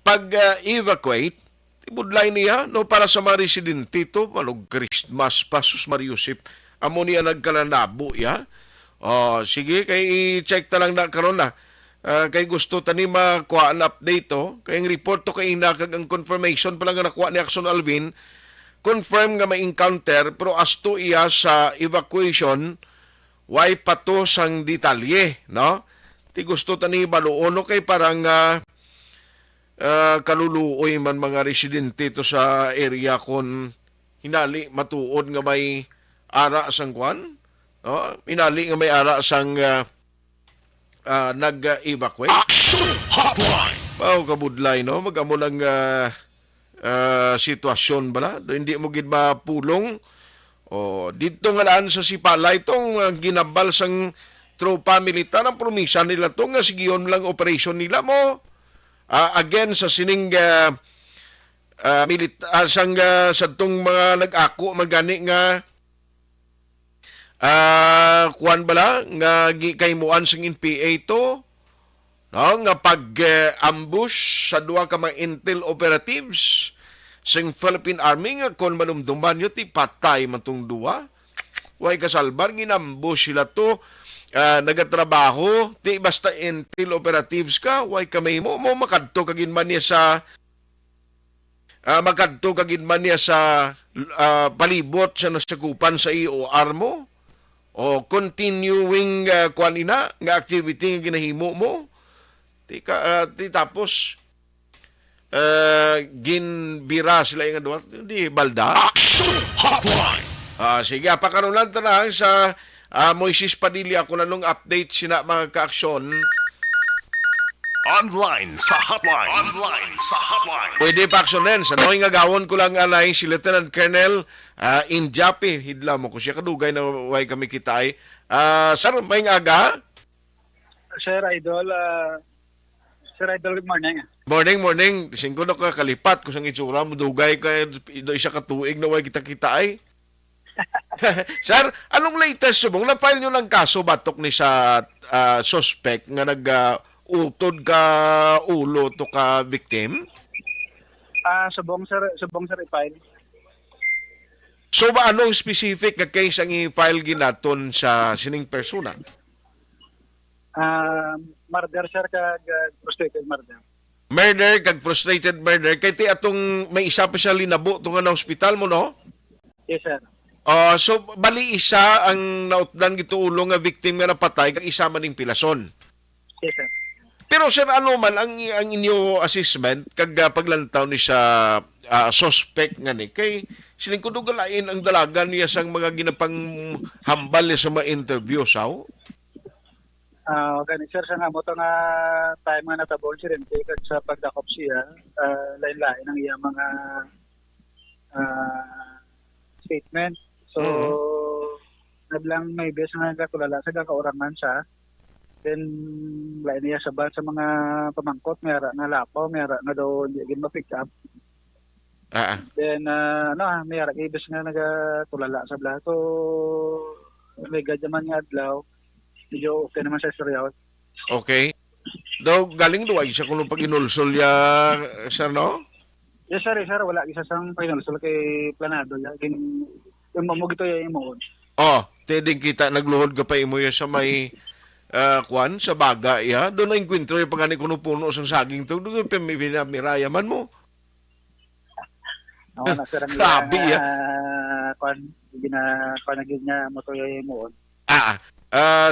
pag-evacuate, ibudlay niya, no, para sa mga residente ito, malog Christmas, Pasus Mariusip, amo niya nagkalanabo, ya. Sige, kay i-check ta lang na karon na. Kay gusto tani makuha ang update to, kay ang report to kay inakag ang confirmation pa lang nga nakuha ni Action Alvin, confirm nga may encounter, pero as to iya sa evacuation, why pato sang detalye, no? Ti gusto tani baluono kay parang kaluluoy man mga residente to sa area kon hinali matuod nga may ara sang kwan, no? Hinali nga may ara sang nag-evacuate. Action Hotline! Pao kabudlay, no? Magamo lang sitwasyon bala. Hindi mo gid mapulong. Dito nga daan sa Sipala itong ginambal sang tropa militar ang promisa nila to nga sigiyon lang operation nila mo. Again sa sining sa tong mga nag-ako magani nga kuan bala nga gikaymuan sing NPA to, no, nga pag-ambush sa duha ka mga intel operatives sing Philippine Army nga kon malumduman yo ti patay man tong duha. Way kasalbar ginambush sila to. Nagatrabaho, ti basta intel operatives ka, way kamay mo makadto kagin man niya sa palibot sa nasakupan sa IOR mo o continuing kwanina nga activity nga ginahimo mo ti tapos ginbira sila yung duwa, hindi balda. Action Hotline! Sige, pakaroon lang tanang sa Moises Padilla, ako na nung update sina mga kaaksyon. Online sa hotline. Online sa hotline. Pwede pa aksyonen. Sa noy nga gawon ko lang anay si Lieutenant Colonel Injapi. Hidla mo ko siya. Kadugay na way kami kitay. Sir, may aga? Sir Idol, good morning. Morning. Singko na ka kalipat. Kusang itsura mo, dugay ka. Isa katuig na way kita ay. Sir, anong latest subong? Na-file nyo ng kaso batok ni sa suspect nga utod ka ulo to ka victim? Subong sir i-file. So ba anong specific nga case ang i-file ginaton sa sining persona? Murder sir kag frustrated murder. Murder kag frustrated murder kay ti atong may isa pa siya linabo tunga na hospital mo no? Yes sir. So bali isa ang nautdan gituulo nga victim nga napatay kag isa man ning pilason. Yes sir. Pero sir, ano man ang inyo assessment kag paglantaw ni sa suspect nga ni kay siling kudugalain ang dalagan niya sang mga ginapang hambal niya sa mga interview saw? Ganit sir, sa nga mo nga time nga natabol si Rente kag sa pagdakop siya, lain-lain ang iya mga statement. So, nablang may bes nga nagkulala sa kakaurangan siya. Then, lain niya sabat sa mga pamangkot, mayara nga lapaw, mayara nga daw hindi ma-pick up. Then, mayara ibes nga nagkulala sa bla. So, may gadyaman nga adlaw, medyo okay naman sa istorya. Okay. Daw, galing duwag siya kung pag-inulsol ya, sir, no? Yes, sir. Wala isa sang pinulsol kay planado. Yung mamog ito yung imoon. Teding kita, nagluhod ka pa imo ya sa may kwan sa baga ya doon na enkwentro yung pagani kuno puno sang saging to doon pinamirayaman mo. Na sir ang grabe ya. Kwan naging niya mo to mo.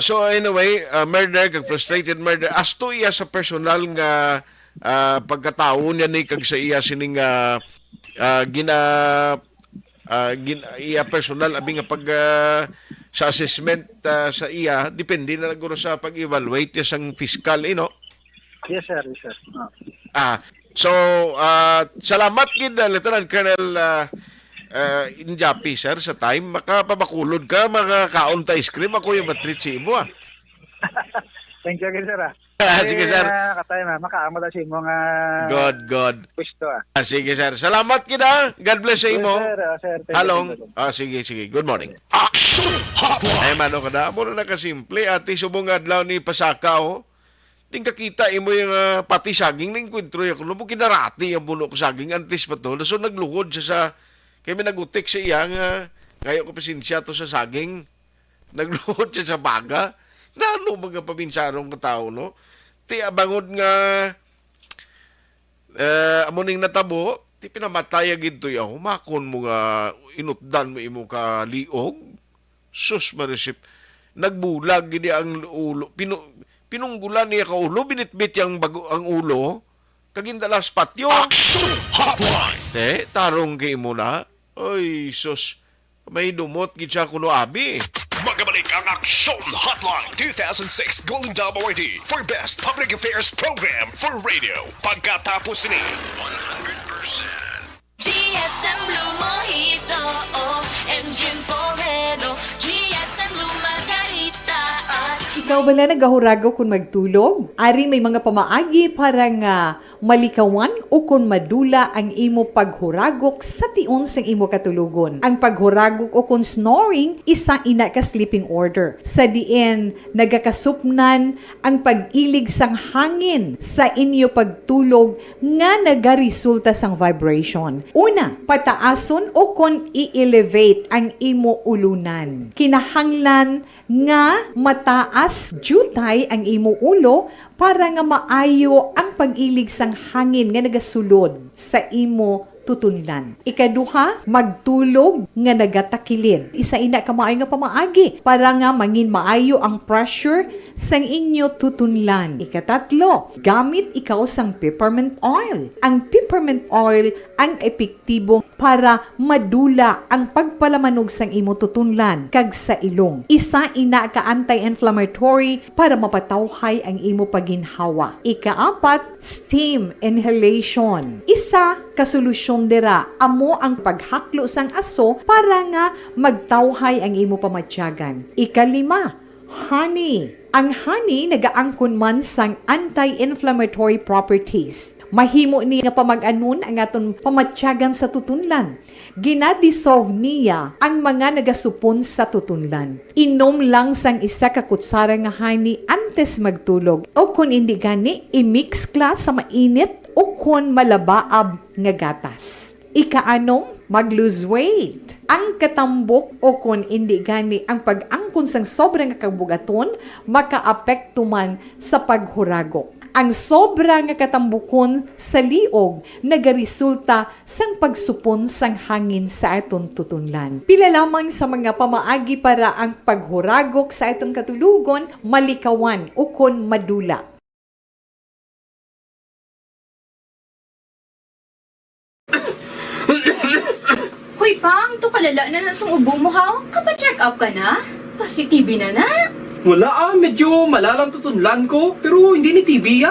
So anyway, murder kag frustrated murder asto iya sa personal nga pagkatao niya ni kag sa iya sining iya personal abi nga pag sa assessment sa iya, depende na naguro sa pag-evaluate niya sang fiscal, no? Yes, sir. So, salamat gid Lieutenant Colonel Injapi, sir, sa time. Makapabakulod ka, makakaon ta ice cream. Ako yung matreat si mo, Thank you, sir. Sige, sir. Katay na, makaamo na si mo nga... God. Pwesto, Sige, sir. Salamat kita. God bless sa imo. Sir. Halong. Sige. Good morning. Action Hotline. Ay, mano ka na. Muna na kasimple. Ati subong adlaw ni Pasaka, Ding kakita imo yung pati saging na enkwentro yung kuno mo kinarati yung puno ko saging. Antis pa to. So, nagluhod siya sa... Kaya may nagutik sa iya nga. Ngayon ko pasensya to sa saging. Nagluhod siya sa baga. Na ano mga pabinsarong katao, no? Ti abangod nga amuning natabo, ti pinamatay agid to yaw. Makon mo nga inutdan mo imo ka liog. Sus marisip. Nagbulag gidi ang ulo. Pinunggulan niya ka ulo, binitbit ang ulo. Kagindalas patyo. Action Hotline. Tarong kay mo na. Ay, sus. May dumot gid siya kuno abi. Magabalik ang Action Hotline 2006 Golden Dome Award for Best Public Affairs Program for Radio. Pagkatapos ni 100%. GSM Blue Mojito, Engine Pomelo, GSM Blue Margarita. Ikaw bala nagahurago kung magtulog? Ari may mga pamaagi para nga malikawan o kung madula ang imo paghuragok sa tion sang imo katulugon. Ang paghuragok o kung snoring, isa ina ka sleeping order. Sa diin, nagakasupnan ang pag-ilig sang hangin sa inyo pagtulog nga nagaresulta sang vibration. Una, pataason o kung i-elevate ang imo ulunan. Kinahanglan nga mataas jutay ang imo ulo para nga maayo ang pag-ilig sang hangin nga nagasulod sa imo tutunlan. Ikaduha, magtulog nga nagatakilid. Isa ina ka maayo nga pamaagi para nga mangin maayo ang pressure sang inyo tutunlan. Ikatatlo, gamit ikaw sang peppermint oil. Ang peppermint oil ang epektibo para madula ang pagpalamanog sang imo tutunlan kag sa ilong. Isa ina ka anti-inflammatory para mapatawhay ang imo paginhawa. Ikaapat, steam inhalation. Isa ka solusyon dira amo ang paghaklo sang aso para nga magtawhay ang imo pamatyagan. Ikalima, honey. Ang honey nagaangkon man sang anti-inflammatory properties. Mahimo ni nga pamag-anon ang aton pamatyagan sa tutunlan. Ginadissolve niya ang mga nagasupon sa tutunlan. Inom lang sang isa ka kutsara nga honey antes magtulog. O kung hindi gani, i-mix kla sa mainit o kung malabaab nga gatas. Ikaanom, mag-lose weight. Ang katambok o kung hindi gani ang pag-angkon sang sobrang kabugaton, makaapekto man sa paghuragok. Ang sobra nga katambukon sa liog nagaresulta sang pagsupon sang hangin sa aton tutunlan. Pila lamang sa mga pamaagi para ang paghuragok sa aton katulugon malikawan o kon madula. Hoy Pang, to kalala na sang ubo mo ha? Kapa-check up ka na? Positive na na? Wala medyo malalang tutunlan ko, pero hindi ni TB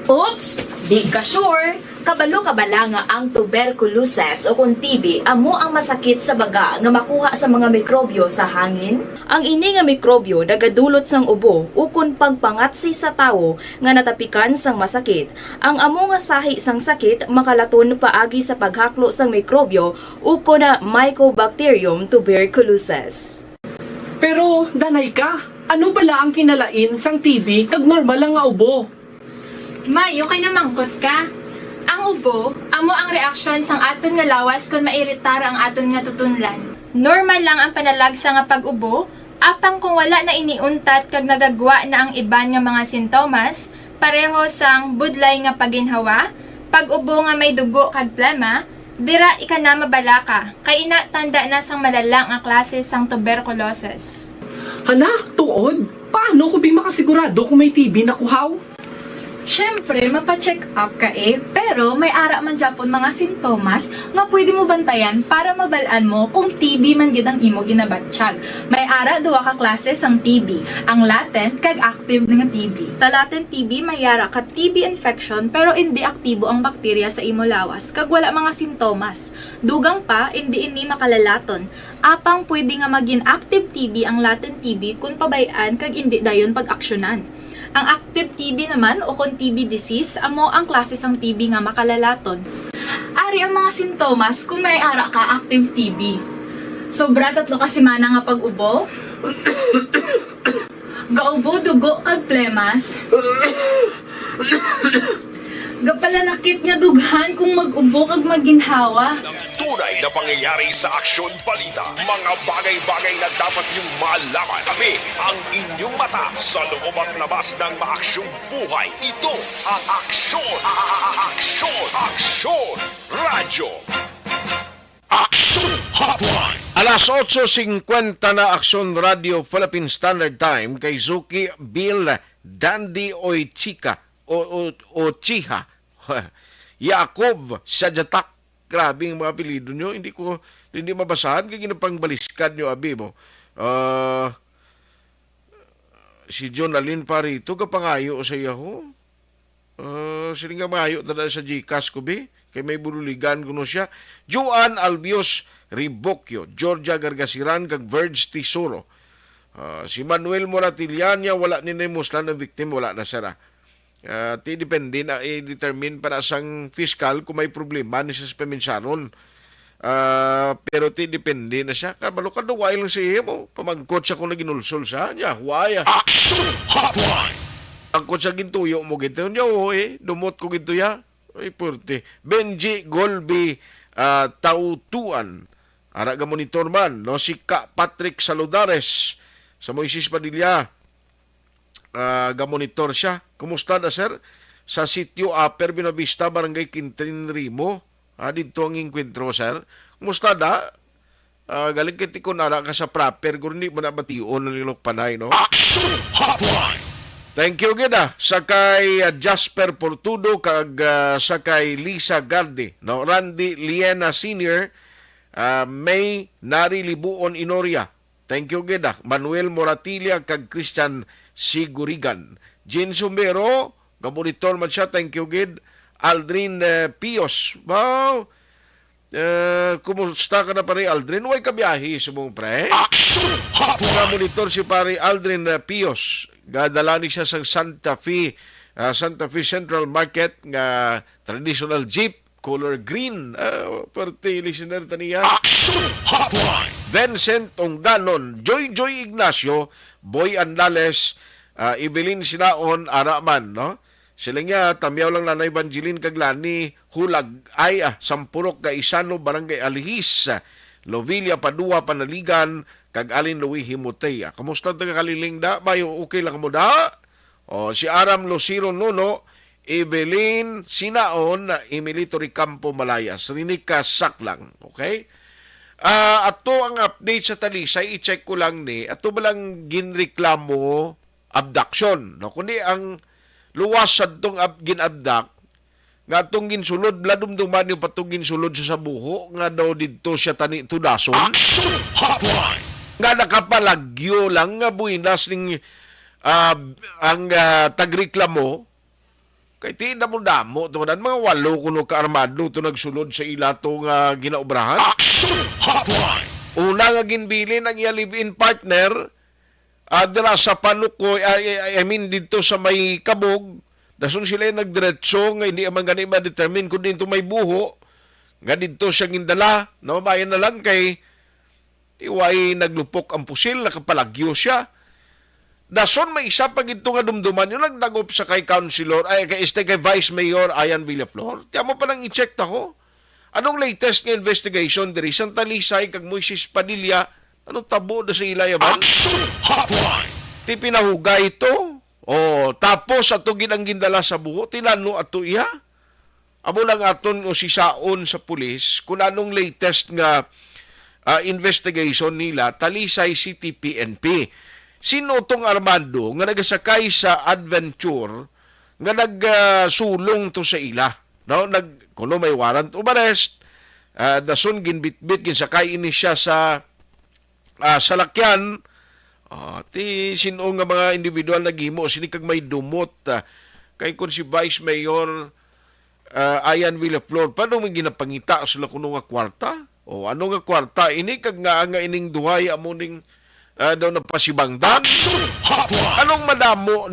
Oops! Di ka sure. Kabalo-kabala nga ang tuberculosis o kung TB amo ang masakit sa baga nga makuha sa mga mikrobyo sa hangin. Ang ini nga mikrobyo nagadulot sang ubo ukon pagpangatsi sa tawo nga natapikan sang masakit. Ang amo nga sahi sang sakit makalaton paagi sa paghaklo sang mikrobyo ukon na Mycobacterium tuberculosis. Pero, danay ka, ano bala ang kinalain sang TB kag normal lang nga ubo? Mayo kay namangkot ka. Ang ubo, amo ang reaksyon sang aton nga lawas kung mairitar ang aton nga tutunlan. Normal lang ang panalagsa nga pag-ubo, apang kung wala na iniuntat kag nagagwa na ang iban nga mga sintomas, pareho sang budlay nga paginhawa, pag-ubo nga may dugo kag plema, dira ika na mabalaka, kay ina tanda na sang malalang nga klase sang tuberculosis. Hala, tuod? Paano ko makasigurado kung may TB na kuhaw? Siyempre, mapacheck up ka pero may ara man Japon mga sintomas nga pwede mo bantayan para mabalaan mo kung TB man gid ang imo ginabatsyag. May ara duwa ka klase sang TB, ang latent kag active nga TB. Ta latent TB may ara ka TB infection pero hindi aktibo ang bakterya sa imo lawas kag wala mga sintomas. Dugang pa hindi ini makalalaton. Apang pwede nga maging active TB ang latent TB kung pabayaan kag hindi dayon pag-aksyonan. Ang active TB naman o kung TB disease, amo ang klase sang TB nga makalalaton. Ari ang mga sintomas kung may ara ka active TB. Sobra 3 ka semana nga pag-ubo. Gaubo, dugo, kag plemas. Gapalanakit nga dughan kung mag-ubo kag maginhawa. Tunay na pangyayari sa Aksyon Balita. Mga bagay-bagay na dapat niyong malaman. Kami ang inyong mata sa loob at labas ng maaksyong buhay. Ito ang Aksyon! Aksyon! Aksyon! Radyo! Aksyon Hotline! Alas 8:50 na Aksyon Radio Philippine Standard Time kay Zuki Bill Dandy Oichika o Chiha Yakov Sajatak. Grabe ang mga apelido nyo. Hindi mabasahan. Kaya ginapangbaliskad nyo, abi mo. Si John Alin Parito, kapangayo sa yaho. Sila nga mangayo tada sa Gcash ko, be. Kaya may bululigan ko no siya. Joan Albios Ribocchio, Georgia Gargasiran, kag Verge Tisoro. Si Manuel Moratillania, wala ni na muslan ng victim, wala na sara. Depende na i-determine para sang fiscal kung may problema ni sa pemensaron. Pero depende na siya. Kabalo ka daw lang siya mo. Pamagkot siya kung naginulsol siya. Niya, huwaya. Action Hotline! Pagkot siya gintuyo mo ginto. Niya, dumot ko ginto ya. Ay, purte. Benji Golby Tautuan. Araga monitor man. No? Si Ka Patrick Saludares sa Moises Padilla. Gamonitor siya. Kumusta na sir? Sa sitio Upper Binavista, Barangay Quintin Rimo. Dito ang inkwentro, sir. Kumusta da? Galing kiti ko nara ka sa proper, kung hindi mo na bation ng ilok panay, no? Action Hotline. Thank you, gida. Sa kay Jasper Portudo, kag sa kay Lisa Garde, no? Randy Liena Sr., May Nari Libuon Inoria. Thank you, gida. Manuel Moratilla, kag Christian Sigurigan. Jean Sumero, gamonitor man siya, thank you, gid. Aldrin Pios. Wow! Kumusta ka na pare Aldrin? Huwag kabiyahe sa mong pre. Action Hotline. Monitor si pare Aldrin Pios. Gadalani siya sa Santa Fe Central Market nga traditional jeep color green. Parte listener taniya. Action Hotline. Vincent Ongganon, Joy Ignacio, Boy Anlales, Evelyn Sinaon, Araman, no? Sila nga, tamyaw lang Nanay Evangeline Kaglani, Hulag, Sampurok, Gaisano, Barangay Alihis, Lovilla, Padua, Panaligan, kag Alin Louis Himuteya. Kamusta taga kaliling da? Bayo, okay lang mo da? O, si Aram Luciro Nuno, Evelyn Sinaon, Emilito Ricampo Malayas, Rinica Saklang, okay? Ato ang update sa Talisay, i-check ko lang ni, ato ba lang ginreklamo abduction, no? Kundi ang luwas sa itong ginabdak, nga itong ginsulod, bladumduman yung patong ginsulod sa buho, nga daw dito siya tudason. Action Hotline. Nga nakapalagyo lang nga buinas ning ang tagreklamo, kay ti damo-damo, mga 8 kuno ka-armado ito nagsulod sa ila itong ginaobrahan. Action Hotline. Una nga ginbilin ang iya live-in partner, dira sa Panukoy, dito sa may Kabog, dason sila yung nagdiretso, nga hindi man ganit ma-determine kung dito may buho, nga dito siya gindala, no, bayan na lang kay iway naglupok ang pusil, nakapalagyo siya. Dason may isa pag ito nga dumduman, yung nagdagop sa kay Councilor, kay Vice Mayor Ayan Villaflor, tiyan mo pa nang i-check ako. Anong latest nga investigation diri sa Talisay kag Moises Padilla? Anong tabo na sa ilayaban? Action Hotline. Ti pinahugay ito. O, tapos ato ginang gindala sa buho, tinano ato iya. Amo lang aton o sisaon sa pulis kung anong latest nga investigation nila, Talisay City PNP. Sino tong Armando nga nagasakay sa Adventure nga nagsulong to sa ila? No? Kuno may warrant of arrest, dason ginbitbit, ginsakay ini siya sa salakyan, ti sino nga mga individual naghimo sinikag may dumot kay kun si Vice Mayor Ayan Villaflor, paano may ginapangita sila kuno nga kwarta? O ano nga kwarta? Ini kag nga ining duhay amuning daw na pasibangdan? Anong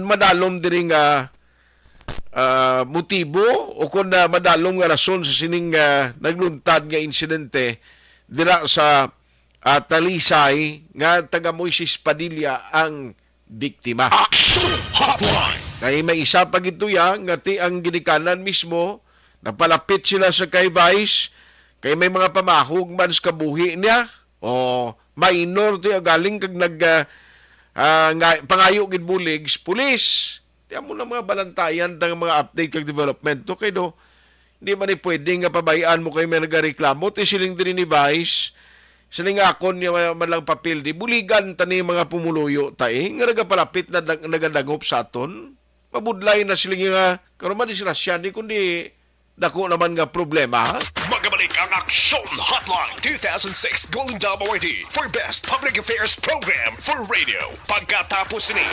madalom diri nga motibo o kung madalom nga rason sa sining nagluntad nga insidente dira sa Talisay nga taga Moises Padilla ang biktima. Action Hotline. Kaya may isa pag ito nga ti ang ginikanan mismo, napalapit sila sa kay Vice, kay may mga pamahog man sa kabuhi niya, o minor ti galing kag pangayo gid buligs, pulis. Tiyan mo na mga balantayan ng mga update kag development. Okay do, hindi man pwede nga pabayaan mo kay may nagareklamo, ti siling din ni Vice, siling akon niya man lang papel di buligan tani mga pumuluyo tae nga nagapalapit na nagadangop sa aton, mabudlay na siling nga karon man disrasyan di kundi dako naman nga problema. Magabalik ang Action Hotline 2006 Golden Dome Award for Best Public Affairs Program for Radio. Pagkatapos ni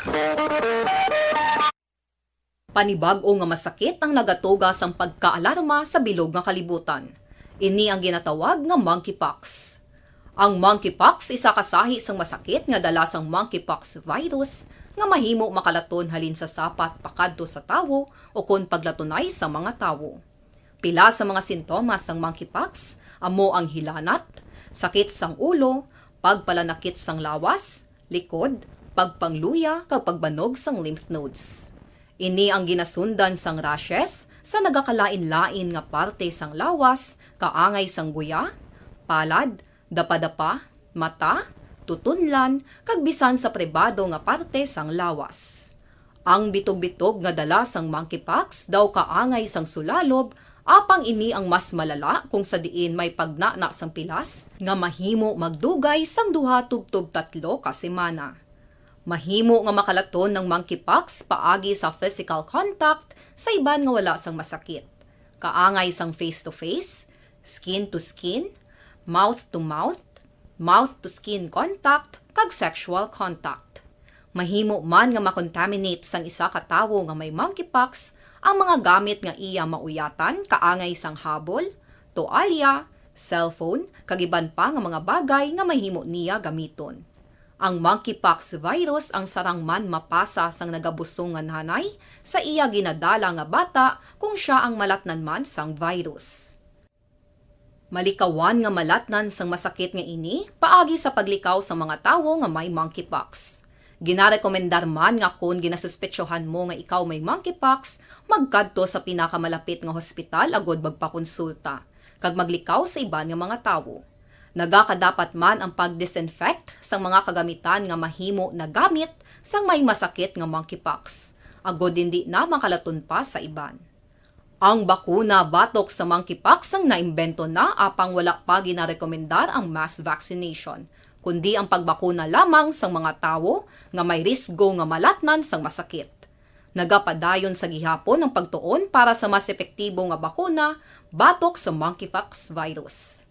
100%. Panibag-o nga masakit ang nagatugas ang pagkaalarma sa bilog nga kalibutan. Ini ang ginatawag nga monkeypox. Ang monkeypox isa kasahi sang masakit nga dala sang monkeypox virus nga mahimo makalaton halin sa sapat pakadto sa tawo o kon paglatunay sa mga tawo. Pila sa mga sintomas sang monkeypox amo ang hilanat, sakit sang ulo, pagpalanakit sang lawas, likod, pagpangluya kag pagbanog sang lymph nodes. Ini ang ginasundan sang rashes sa nagakalain-lain nga parte sang lawas, kaangay sang guya, palad, dapa-dapa, mata, tutunlan, kag bisan sa pribado nga parte sang lawas. Ang bitog-bitog nga dala sang monkeypox daw kaangay sang sulalob Apang ini ang mas malala kung sa diin may pagnana sang pilas nga mahimo magdugay sang 2 tubtob 3 ka semana. Mahimo nga makalaton ng monkeypox paagi sa physical contact sa iban nga wala sang masakit. Kaangay sang face-to-face, skin-to-skin, mouth-to-mouth, mouth-to-skin contact, kag sexual contact. Mahimo man nga makontaminate sang isa ka tawo nga may monkeypox ang mga gamit nga iya mauyatan kaangay sang habol, toalya, cellphone, kag iban pa nga mga bagay nga mahimo niya gamiton. Ang monkeypox virus ang sarang man mapasa sang nagabusong nga nanay sa iya ginadala nga bata kung siya ang malatnan man sang virus. Malikawan nga malatnan sang masakit nga ini paagi sa paglikaw sa mga tawo nga may monkeypox. Ginarekomendar man nga kung ginasuspetsyohan mo nga ikaw may monkeypox, magkadto sa pinakamalapit nga hospital agod magpakonsulta, kag maglikaw sa iban nga mga tawo. Nagakadapat man ang pag-disinfect sa mga kagamitan nga mahimo na gamit sang may masakit nga monkeypox, agod hindi na makalaton pa sa iban. Ang bakuna batok sa monkeypox ang naimbento na apang wala pa ginarekomendar ang mass vaccination, kundi ang pagbakuna lamang sa mga tawo nga may risgo nga malatnan sang masakit. Nagapadayon sa gihapon ang pagtuon para sa mas epektibo nga bakuna batok sa monkeypox virus.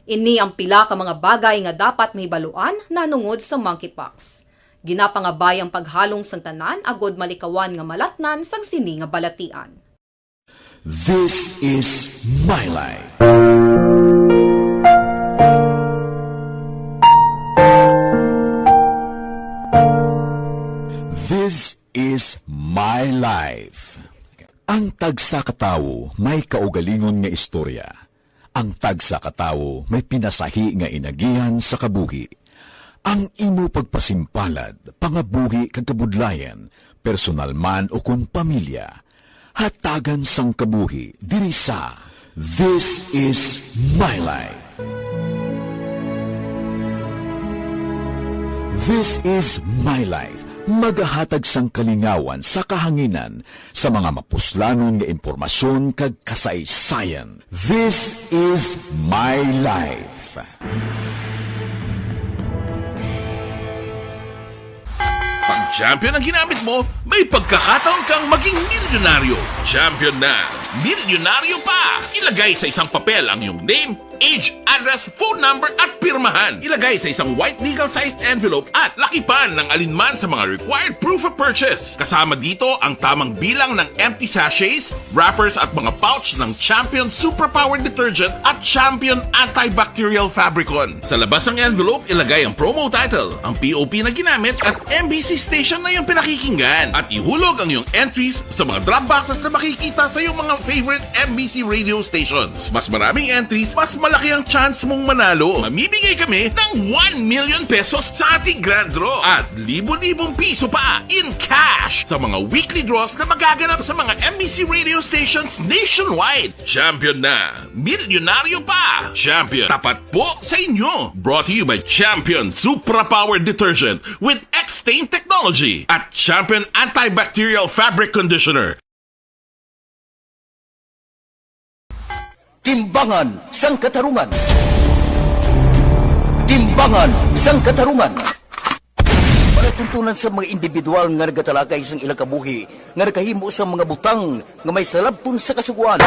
Ini ang pila ka mga bagay nga dapat mahibaluan nanungod sa monkeypox. Ginapangabay ang paghalong sang tanan agod malikawan nga malatnan sang sini nga balatian. This is My Life. This is My Life. Ang tagsa katawo may kaugalingon nga istorya. Ang tagsa katawo may pinasahi nga inagihan sa kabuhi. Ang imo pagpasimpalad, pangabuhi kag kabudlayan, personal man o kun pamilya, hatagan sang kabuhi diri sa This is My Life. This is My Life. Magahatag sang kalingawan sa kahanginan sa mga mapuslanon nga impormasyon kag kasaysayan. This is My Life. Pag champion ang ginamit mo, may pagkakataon kang maging milyonaryo. Champion na! Milyonaryo pa! Ilagay sa isang papel ang iyong name, age, address, phone number at pirmahan. Ilagay sa isang white legal-sized envelope at lakipan ng alinman sa mga required proof of purchase. Kasama dito ang tamang bilang ng empty sachets, wrappers at mga pouch ng Champion Superpower Detergent at Champion Antibacterial Fabricon. Sa labas ng envelope, ilagay ang promo title, ang POP na ginamit at MBC station na iyong pinakikinggan. At ihulog ang iyong entries sa mga drop boxes na makikita sa iyong mga favorite MBC radio stations. Mas maraming entries, mas malaki ang chance mong manalo. Mamimigay kami ng 1 million pesos sa ating grand draw at libo-libong piso pa in cash sa mga weekly draws na magaganap sa mga MBC radio stations nationwide. Champion na! Milyonaryo pa! Champion, tapat po sa inyo! Brought to you by Champion Superpower Detergent with X-Stain Technology at Champion Antibacterial Fabric Conditioner. Timbangan sang katarungan. Timbangan sang katarungan. Palatuntunan sa mga individual nga nagatalakay sang ilang kabuhi nga nakahimo sa mga butang nga may salabton sa kasuguan.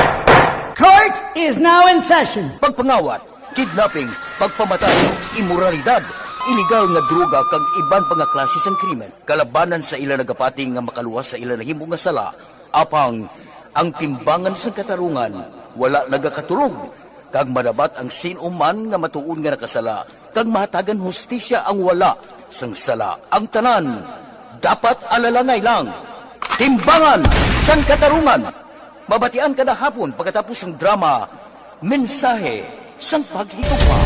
Court is now in session. Pagpangawat, kidnapping, pagpamatay, immoralidad, iligal nga droga kag iban pa nga klase sang krimen. Kalabanan sa ilang nagapating nga makaluwas sa ilang nahimo nga sala. Apang ang timbangan sang katarungan wala nagakatulog, kag madabat ang sinuman nga matuon nga nakasala, kag mahatagan hustisya ang wala sang sala. Ang tanan, dapat alalangay lang. Timbangan sang katarungan. Mabatian kada hapon pagkatapos ng drama, mensahe sang paghigugma.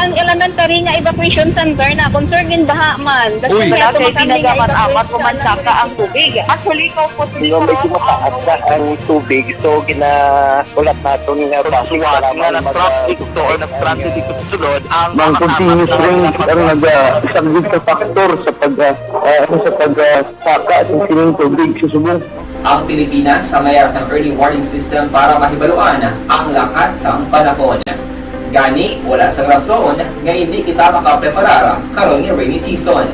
ang elementary nga evacuation center na concern in baha man. Uy. Wala kay pinagaman-amat kumansaka ang tubig. Actually, ikaw po Medyo mataas na ang tubig, so ginaulat natin nga Pagsuwat nga ng traffic to or nag-traffic dito sa sulod ang Mang continuous rain ang nag-isang sa factor sa pagsaka at sining tubig sa subong. Ang Pilipinas sa mayroon sa early warning system para mahibaluan ang lakas sa panahon. Gani, wala sa rason nga hindi kita makapreparar karon ni rainy season.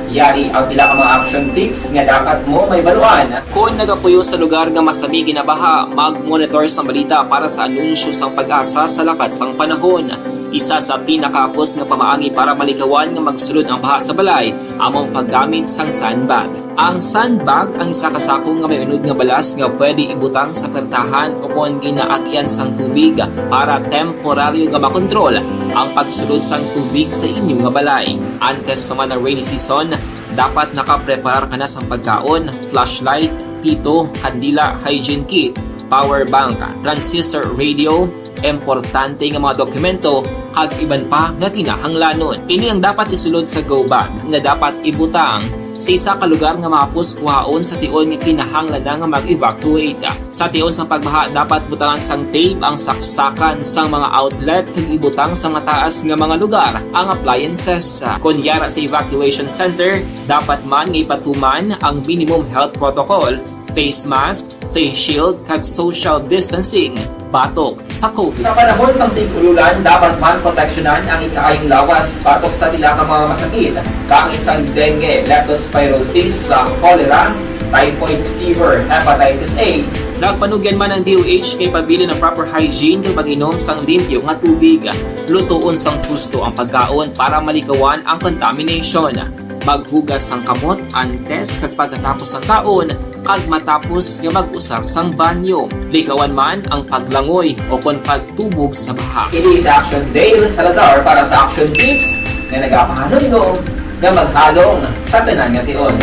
Yari ang pila ka mga action tips nga dapat mo may baluan. Kung nagapuyo sa lugar nga masabi ginabaha, mag-monitor sa balita para sa anunsyo sang pag-asa sa lakat sang panahon. Isa sa pinakapos nga pamaagi para malikawan nga magsulod ang baha sa balay, among paggamit sang sandbag. Ang sandbag ang isa ka sako nga may unod nga balas nga pwede ibutang sa pertahan o kung ginaagyan sang tubig para temporaryo nga makontrol ang pagsulod sang tubig sa inyong nga balay. Antes naman ng rainy season, dapat nakapreparar ka na sang pagkaon, flashlight, pito, kandila, hygiene kit, power bank, transistor radio, importante nga mga dokumento kag iban pa nga kinahanglanon. Ini ang dapat isulod sa go bag nga dapat ibutang sa isa ka lugar nga mapos kuhaon sa tion nga kinahanglan nga mag-evacuate. Sa tion sa pagbaha dapat butangan sang tape ang saksakan sang mga outlet kag ibutang sa mataas nga mga lugar ang appliances. Kunyara sa evacuation center, dapat man nga ipatuman ang minimum health protocol, face mask, face shield kag social distancing. Batok sa COVID. Sa panahon sa tig-ululan, dapat man proteksyonan ang ikaayong lawas batok sa pila ka mga masakit, kang isang dengue, leptospirosis, cholera, typhoid fever, hepatitis A. Nagpanugyan man ang DOH kay pabili ng proper hygiene kay pag-inom sang limpyo nga tubig. Lutuon sang gusto ang pagkaon para malikawan ang contamination. Maghugas sang kamot antes kag pagkatapos ang kaon kag matapos nga mag-usar sang banyo. Likawan man ang paglangoy o kon pagtubog sa baha. Kini sa Action Dale Salazar para sa Action Tips nga nagapahanundong nga maghalong sa tanan nga tion.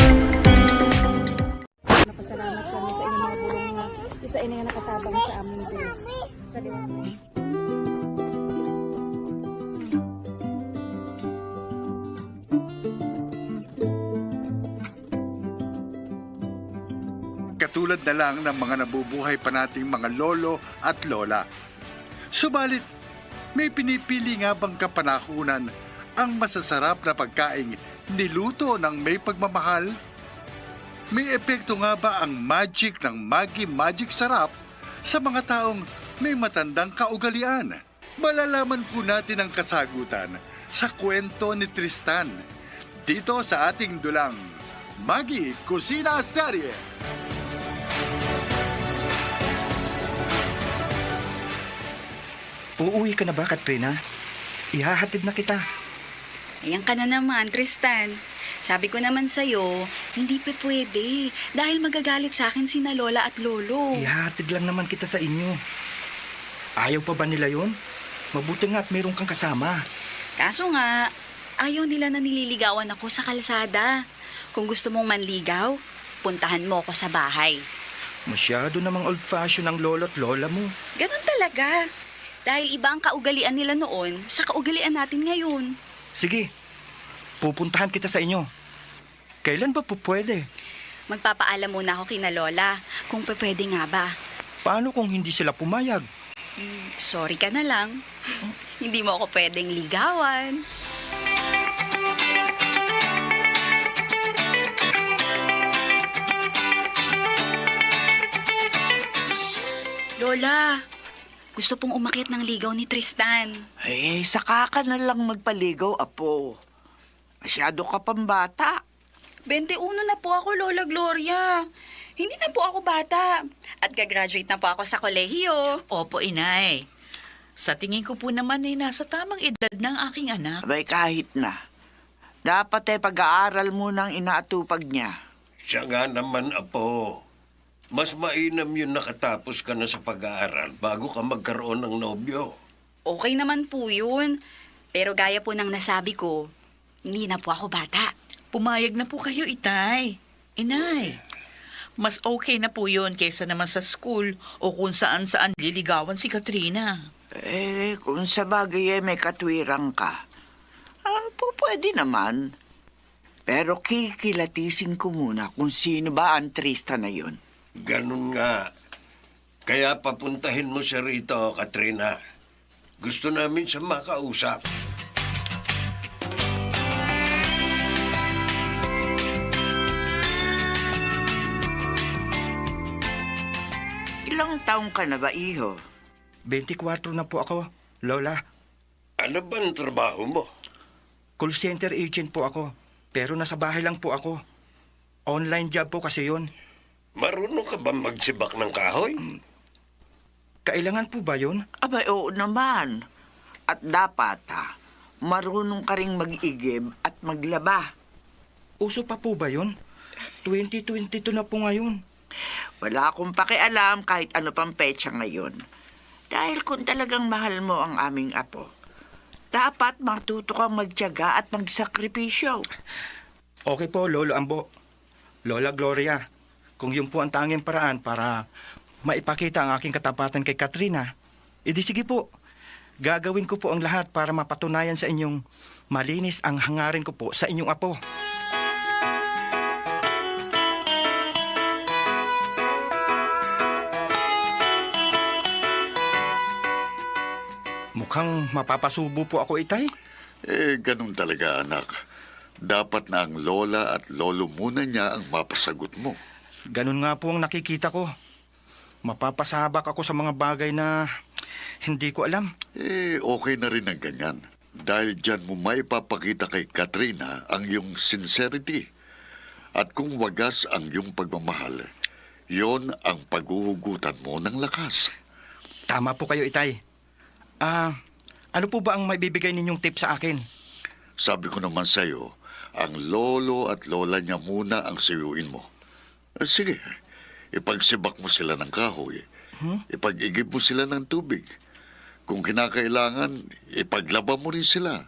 Napasalamat kami sa inyong mga bulong nga isa ini nga nakatabang sa amin din. Sa katulad na lang ng mga nabubuhay pa nating mga lolo at lola. Subalit, may pinipili nga bang kapanahunan ang masasarap na pagkaing niluto ng may pagmamahal? May epekto nga ba ang magic ng Maggi Magic Sarap sa mga taong may matandang kaugalian? Malalaman po natin ang kasagutan sa kwento ni Tristan dito sa ating dulang Maggi Kusina Serye. Uuwi ka na ba, Katrina? Ihahatid na kita. Ayan ka na naman, Tristan. Sabi ko naman sa'yo, hindi pa pwede dahil magagalit sa akin sina Lola at Lolo. Ihahatid lang naman kita sa inyo. Ayaw pa ba nila yun? Mabuti nga at mayroon kang kasama. Kaso nga, ayaw nila na nililigawan ako sa kalsada. Kung gusto mong manligaw, puntahan mo ako sa bahay. Masyado namang old-fashioned ang lolo at lola mo. Ganun talaga. Dahil iba ang kaugalian nila noon sa kaugalian natin ngayon. Sige, pupuntahan kita sa inyo. Kailan ba po pwede? Magpapaalam muna ako kina Lola kung pwede nga ba. Paano kung hindi sila pumayag? Sorry ka na lang. Hindi mo ako pwedeng ligawan. Lola, gusto pong umakyat ng ligaw ni Tristan. Saka ka na lang magpaligaw, apo. Masyado ka pang bata. 21 na po ako, Lola Gloria. Hindi na po ako bata. At gagraduate na po ako sa kolehiyo. Opo, inay. Sa tingin ko po naman nasa tamang edad ng aking anak. Abay, kahit na. Dapat pag-aaral mo ng inaatupag niya. Siya nga naman, apo. Mas mainam yun nakatapos ka na sa pag-aaral bago ka magkaroon ng nobyo. Okay naman po yun. Pero gaya po ng nasabi ko, hindi na po ako bata. Pumayag na po kayo, itay. Inay, mas okay na po yun kaysa naman sa school o kung saan-saan liligawan si Katrina. Kung sa bagay may katwirang ka. Pwede naman. Pero kikilatisin ko muna kung sino ba ang Tristan na yun. Ganun nga. Kaya papuntahin mo siya rito, Katrina. Gusto namin siya makausap. Ilang taong ka na ba, iho? 24 na po ako, Lola. Ano ba ang trabaho mo? Call center agent po ako. Pero nasa bahay lang po ako. Online job po kasi yun. Marunong ka ba magsibak ng kahoy? Kailangan po ba yun? Abay, oo naman. At dapat, marunong ka ring mag-igib at maglaba. Uso pa po ba yun? 2022 na po ngayon. Wala akong pakialam kahit ano pang petsa ngayon. Dahil kung talagang mahal mo ang aming apo, dapat matuto kang magtiyaga at magsakripisyo. Okay po, Lolo Ambo. Lola Gloria, kung yun po ang tanging paraan para maipakita ang aking katapatan kay Katrina, edi sige po. Gagawin ko po ang lahat para mapatunayan sa inyong malinis ang hangarin ko po sa inyong apo. Mukhang mapapasubo po ako, Itay. Ganun talaga, anak. Dapat na ang lola at lolo muna niya ang mapasagot mo. Ganun nga po ang nakikita ko. Mapapasabak ako sa mga bagay na hindi ko alam. Okay na rin ang ganyan. Dahil dyan mo maipapakita kay Katrina ang iyong sincerity. At kung wagas ang iyong pagmamahal, yon ang paghuhugutan mo ng lakas. Tama po kayo, Itay. Ano po ba ang maibibigay ninyong tip sa akin? Sabi ko naman sa'yo, ang lolo at lola niya muna ang siyuin mo. Sige, ipagsibak mo sila ng kahoy. Ipag-igib mo sila ng tubig. Kung kinakailangan, ipaglaba mo rin sila.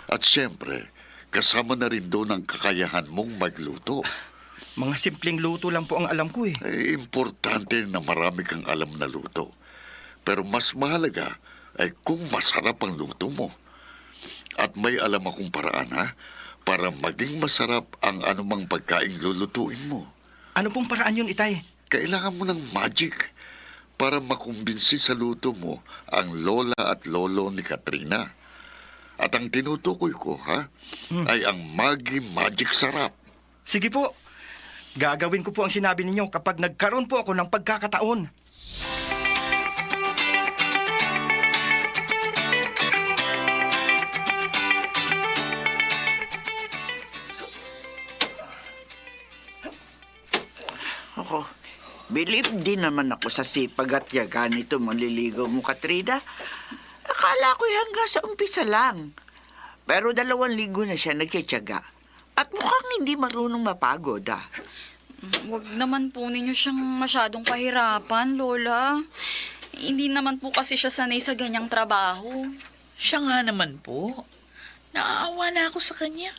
At siyempre, kasama na rin doon ang kakayahan mong magluto. Mga simpleng luto lang po ang alam ko eh. Importante na marami kang alam na luto. Pero mas mahalaga ay kung masarap ang luto mo. At may alam akong paraan, para maging masarap ang anumang pagkaing lulutuin mo. Ano pong paraan yun, Itay? Kailangan mo ng magic para makumbinsi sa luto mo ang lola at lolo ni Katrina. At ang tinutukoy ko, ay ang Magic Sarap. Sige po. Gagawin ko po ang sinabi ninyo kapag nagkaroon po ako ng pagkakataon. Ako, believe din naman ako sa sipag at yaga nito manliligaw mo, Katrina. Akala ko'y hanggang sa umpisa lang. Pero 2 linggo na siya nagtitiyaga. At mukhang hindi marunong mapagod, Huwag naman po ninyo siyang masyadong pahirapan, Lola. Hindi naman po kasi siya sanay sa ganyang trabaho. Siya nga naman po. Naaawa na ako sa kanya.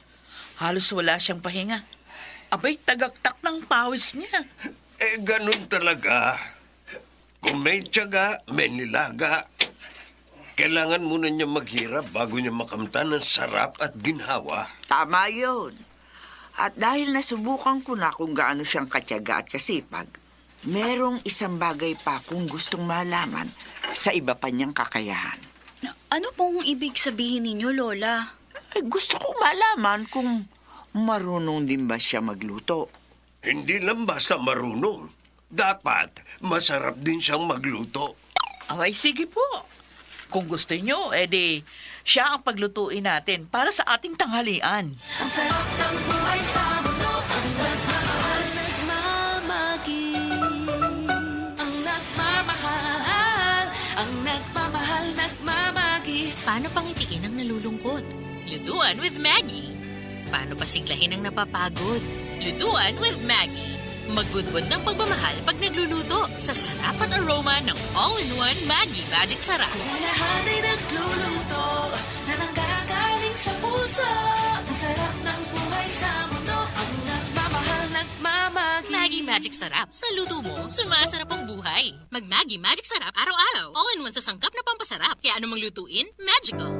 Halos wala siyang pahinga. Abay, tagaktak ng pawis niya. Ganun talaga. Kung may tiyaga, may nilaga. Kailangan muna niya maghirap bago niya makamtan ng sarap at ginhawa. Tama yun. At dahil nasubukan ko na kung gaano siyang katyaga at kasipag, merong isang bagay pa akong gustong malaman sa iba pa niyang kakayahan. Ano pong ibig sabihin ninyo, Lola? Gusto kong malaman kung marunong din ba siya magluto. Hindi lang basta marunong. Dapat masarap din siyang magluto. Abay, sige po. Kung gusto nyo, edi siya ang paglutuin natin para sa ating tanghalian. Ang sarap ng buhay sa mundo, ang nagmamahal, ang nagmamahal, ang nagmamahal, nagmamagi. Paano pangitiin ang nalulungkot? Lutuan with Maggie. Paano pasiglahin ang napapagod? Lutuan with Maggie. Magbudbud ng pagmamahal pag nagluluto sa sarap at aroma ng all-in-one Maggie Magic Sarap. Kung lahat ay nagluluto na nanggagaling sa puso, ang sarap ng buhay sa mundo, ang nagmamahal, nagmamagi. Maggie Magic Sarap. Sa luto mo, sumasarap ang buhay. Mag-Maggie Magic Sarap araw-araw. All-in-one sa sangkap na pampasarap. Kaya anumang lutuin, magical.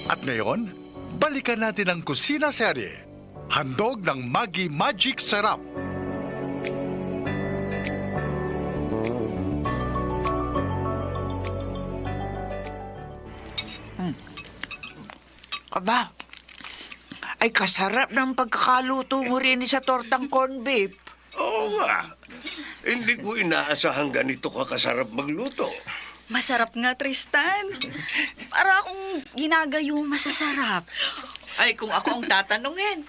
At ngayon, balikan natin ang kusina serye. Handog ng Maggi Magic Sarap. Aba, ay kasarap ng pagkakaluto mo rin sa tortang corned beef. Oo nga. Hindi ko inaasahan ganito ka kasarap magluto. Masarap nga, Tristan. Para akong ginagayong masasarap. Ay, kung ako ang tatanungin,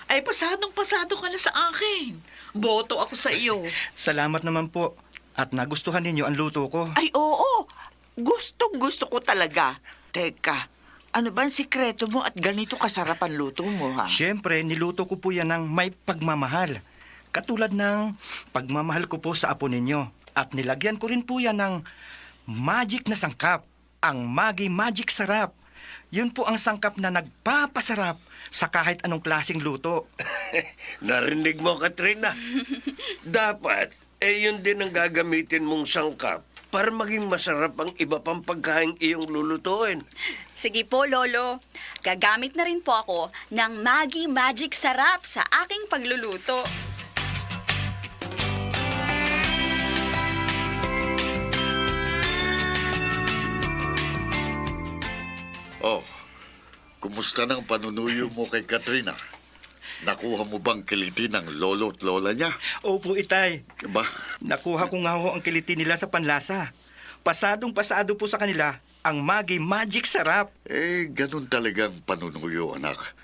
ay pasadong-pasado ka na sa akin. Boto ako sa iyo. Salamat naman po. At nagustuhan ninyo ang luto ko. Ay, oo. Gustong-gusto ko talaga. Teka, ano ba ang sikreto mo at ganito kasarap ang luto mo, ha? Siyempre, niluto ko po yan ng may pagmamahal. Katulad ng pagmamahal ko po sa apo ninyo. At nilagyan ko rin po yan ng magic na sangkap. Ang Maggi Magic Sarap. Yun po ang sangkap na nagpapasarap sa kahit anong klaseng luto. Narinig mo, Katrina? Dapat, yun din ang gagamitin mong sangkap para maging masarap ang iba pang pagkain iyong lulutuin. Sige po, Lolo. Gagamit na rin po ako ng Maggi Magic Sarap sa aking pagluluto. Oh, kumusta ng panunuyo mo kay Katrina? Nakuha mo bang kiliti ng lolo at lola niya? Opo, Itay. Ba? Nakuha ko nga ho ang kiliti nila sa panlasa. Pasadong-pasado po sa kanila ang Maggi Magic Sarap. Ganun talagang panunuyo, anak.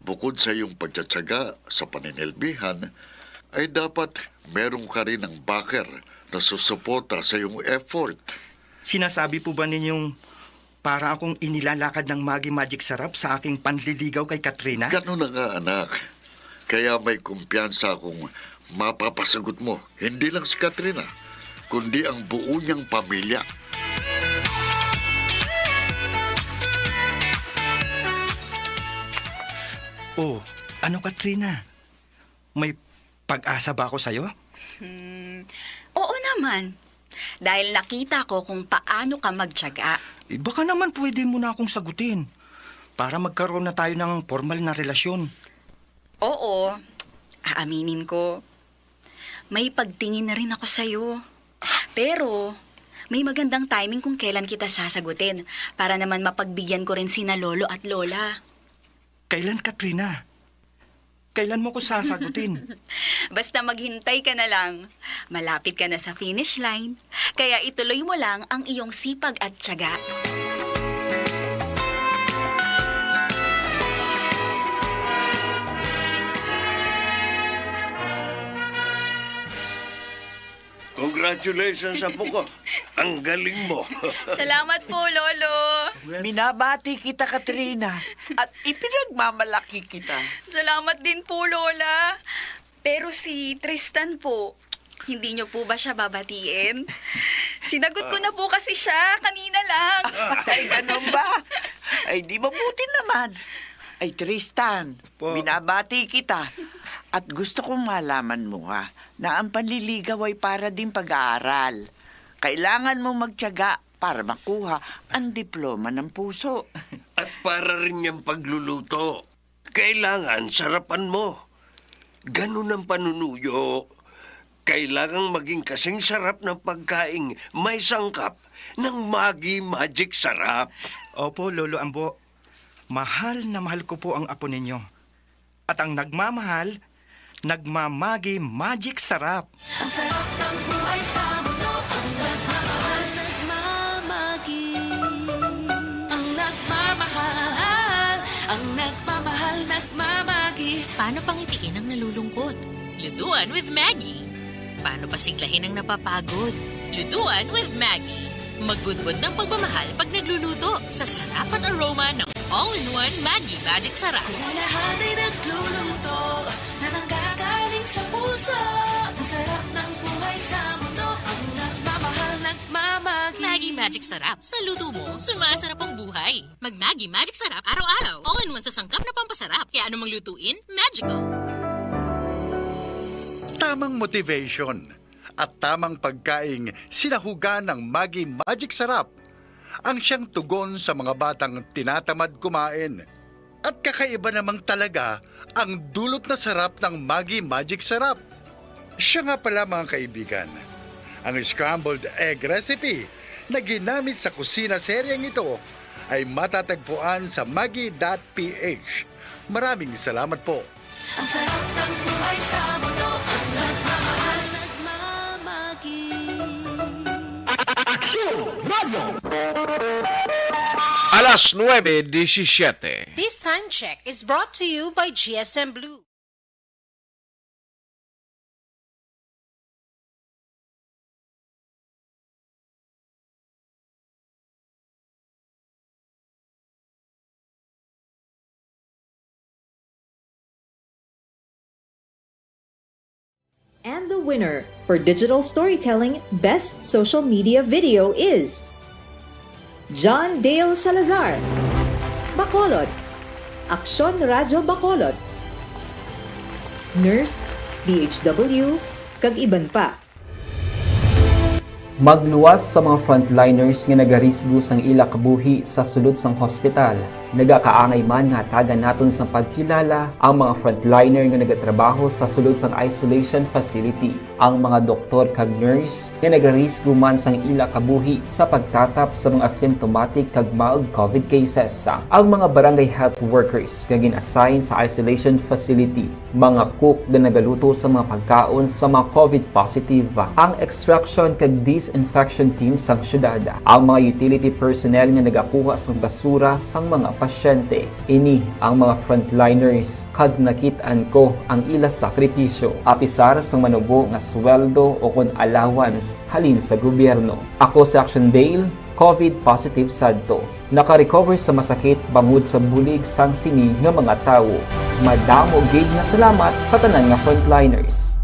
Bukod sa iyong pagtsatsaga sa paninilbihan, ay dapat meron ka rin ng backer na susuporta sa iyong effort. Sinasabi po ba ninyong para akong inilalakad ng Maggi Magic Sarap sa aking panliligaw kay Katrina? Ganun na nga, anak. Kaya may kumpiyansa akong mapapasagot mo, hindi lang si Katrina, kundi ang buo niyang pamilya. Oh, ano Katrina? May pag-asa ba ako sa'yo? Oo naman. Dahil nakita ko kung paano ka magtiyaga. Baka naman pwede mo na akong sagutin para magkaroon na tayo ng formal na relasyon. Oo, aaminin ko. May pagtingin na rin ako sa'yo. Pero, may magandang timing kung kailan kita sasagutin para naman mapagbigyan ko rin sina lolo at lola. Kailan, Katrina? Kailan mo ko sasagutin? Basta maghintay ka na lang. Malapit ka na sa finish line. Kaya ituloy mo lang ang iyong sipag at tiyaga. Congratulations, apo ko. Ang galing mo. Salamat po, Lolo. Minabati kita, Katrina. At ipinagmamalaki kita. Salamat din po, Lola. Pero si Tristan po, hindi niyo po ba siya babatiin? Sinagot ko na po kasi siya kanina lang. Ay, ganun ba? Ay, di mabuti naman. Ay, Tristan, binabati kita. At gusto kong malaman mo, na ang panliligaw ay para din pag-aaral. Kailangan mong magtiyaga para makuha ang diploma ng puso. At para rin yung pagluluto. Kailangan sarapan mo. Ganun ang panunuyo. Kailangang maging kasing sarap ng pagkaing may sangkap ng Maggi Magic Sarap. Opo, Lolo Ambo. Mahal na mahal ko po ang apo ninyo. At ang nagmamahal, nagmamagi Magic Sarap. Ang sarap ng buhay sa mundo. Ang nagmamahal, nagmamagi. Ang nagmamahal, ang nagmamahal, nagmamagi. Paano pangitiin ang nalulungkot? Lutuan with Maggie. Paano pasiglahin ang napapagod? Lutuan with Maggie. Magbudbud ng pagmamahal pag nagluluto sa sarap at aroma ng all-in-one Maggi Magic Sarap. Kung lahat ay nagluluto na nanggagaling sa puso. Ang sarap ng buhay sa mundo. Ang nagmamahal, nagmamagi. Maggi Magic Sarap. Sa luto mo, sumasarap ang buhay. Mag-Maggi Magic Sarap araw-araw. All-in-one sa sangkap na pampasarap. Kaya anong lutuin? Magical. Tamang motivation at tamang pagkaing sinahugan ng Maggi Magic Sarap ang siyang tugon sa mga batang tinatamad kumain. At kakaiba namang talaga ang dulot na sarap ng Maggi Magic Sarap. Siya nga pala mga kaibigan, ang scrambled egg recipe na ginamit sa kusina seryeng ito ay matatagpuan sa maggi.ph. Maraming salamat po. Ang sarap ng buhay sa mundo, ang nagmamahal, nagmamagi. Alas 9:17. This time check is brought to you by GSM Blue. And the winner for Digital Storytelling Best Social Media Video is John Dale Salazar, Bacolod, Aksyon Radyo Bacolod, Nurse, BHW, kag iban pa. Magluwas sa mga frontliners nga nagarisgo sang ila kabuhi sa sulod sang hospital. Nagakaangay man nga tagan naton sa pagkilala ang mga frontliner nga nagatrabaho sa sulod sang isolation facility. Ang mga doktor kag nurse nga nagarisgo man sang ila kabuhi sa pagtatap sa mga asymptomatic kag mild COVID cases. Ang mga barangay health workers nga gin-assign sa isolation facility, mga cook nga nagaluto sa mga pagkaon sa mga COVID positive, ang extraction kag disinfection team sang syudad, ang mga utility personnel nga nagakuha sang basura sang mga pasyente. Ini ang mga frontliners kag nakit-an ko ang ila sakripisyo apisar sang manubo nga sweldo o kun allowance halin sa gobyerno. Ako si Action Dale, COVID positive sadto. Naka-recover sa masakit bangod sa bulig sang sini nga mga tawo. Madamo gid nga salamat sa tanan nga frontliners.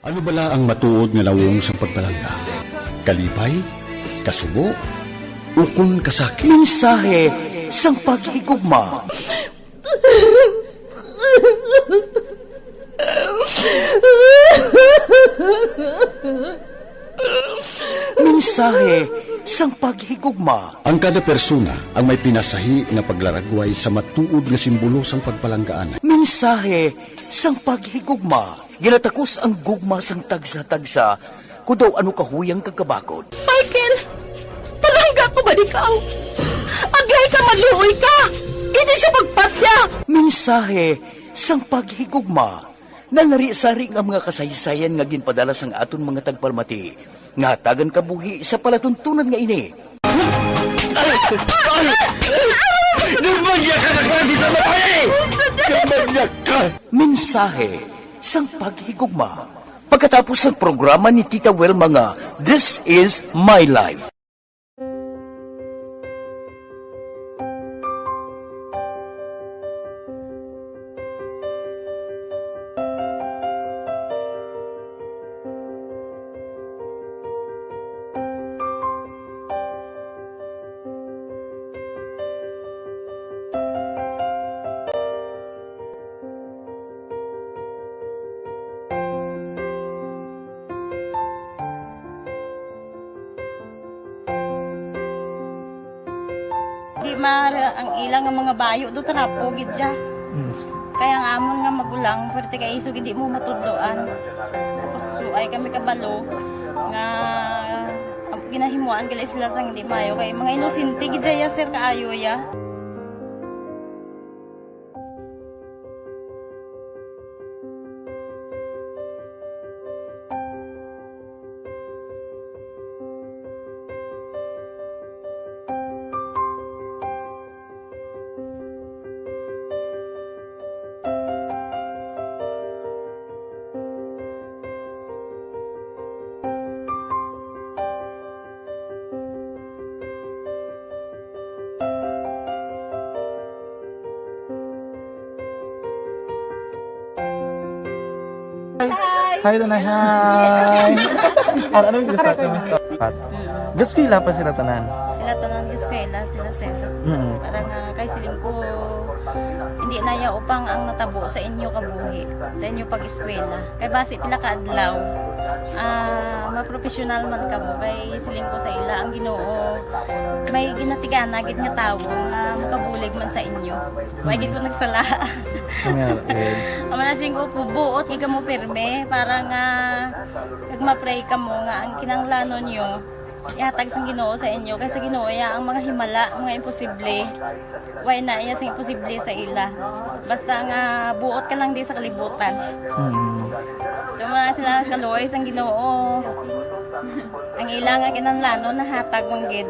Ano bala ang matuod nga lawong sa pagpalangga? Kalipay? Kasubo? Ukon kasakit? Mensahe sang paghigugma. Mensahe sang paghigugma. Ang kada persona ang may pinasahi nga paglaragway sa matuod nga simbolo sang pagpalanggaan. Mensahe sang paghigugma. Ginatakos ang gugma sang tagsa-tagsa kung daw ano kahuyang kagkabakod. Michael! Palangga ko ba di ka? Agay ka, maluoy ka! Hindi siya magpatya! Mensahe sang paghigugma. Nangari-sari ang mga kasaysayan nga ginpadala sang aton mga tagpalmati. Nga tagan kabuhi sa palatuntunan nga ini. Dumagya ka na klase sa matay! Dumagya ka! Mensahe sang paghigugma. Pagkatapos ng programa ni Tita Welma nga, This is My Life. Di mara ang ilang nga mga bayo do tarapo gid siya. Kaya nga amon nga magulang pwerte kay isog hindi mo matudloan. Tapos ay kami kabalo nga ginahimuan kila sila sang hindi mayo kay mga inosente gid ya sir kaayo ya. Hi, Tanay. Hi. Ano gusto natin? Gusto ko pa sila tanan. Sila tanan eskwela. eskwela sila, sir. Parang kay siling ko, hindi na ya upang ang natabo sa inyo kabuhi, sa inyo pag-eskwela. Kay base pila ka adlaw, maprofessional man ka mo, kay siling ko sa ila ang Ginoo. May ginatigana gid nga tawo nga makabulig man sa inyo. Way gid ko nagsala. Amanasing ko po buot gid ka mo pirme para nga kag ma-pray ka mo nga ang kinanglanon nyo ihatag sang Ginoo sa inyo kaysa Ginoo ya ang mga himala, mga imposible. Way na iya sing imposible sa ila. Basta nga buot ka lang di sa kalibutan. Tuma sila kaluoy sang Ginoo. Ang ila nga kinanglanon nahatag manggid.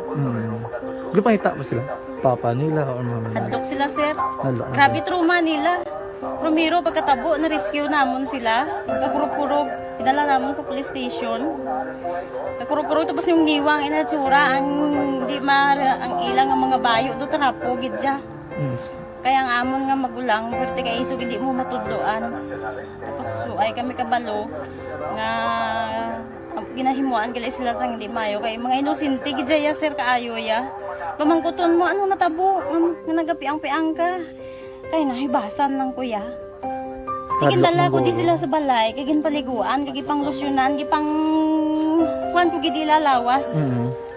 Lupangita ba sila? Papa nila o mama nila? Hadlok sila, sir. Hadlok. Grabe trauma nila. Primero, pagkatabo, na-rescue namon sila. Pagkakurog-kurog, idala namon sa police station. Pagkurog-kurog, tapos yung niwang inatsura, ang ilang ang mga bayo, do tarapo, gidya. Kaya ang amon nga magulang, pero tika isog, hindi mo matudloan. Tapos, ay kami kabalo, nga ginahimuan gali sila sang hindi mayo. Kaya mga inosente, gidya ya, sir, kaayo ya. Pamangkuton mo, ano natabo, nga nagapiang-piang ka. Kaya nahibasan lang kuya. Kagindala ko di sila sa balay, kagin paliguan, kagipang lusyonan, gipang kuan ko gid ilalawas.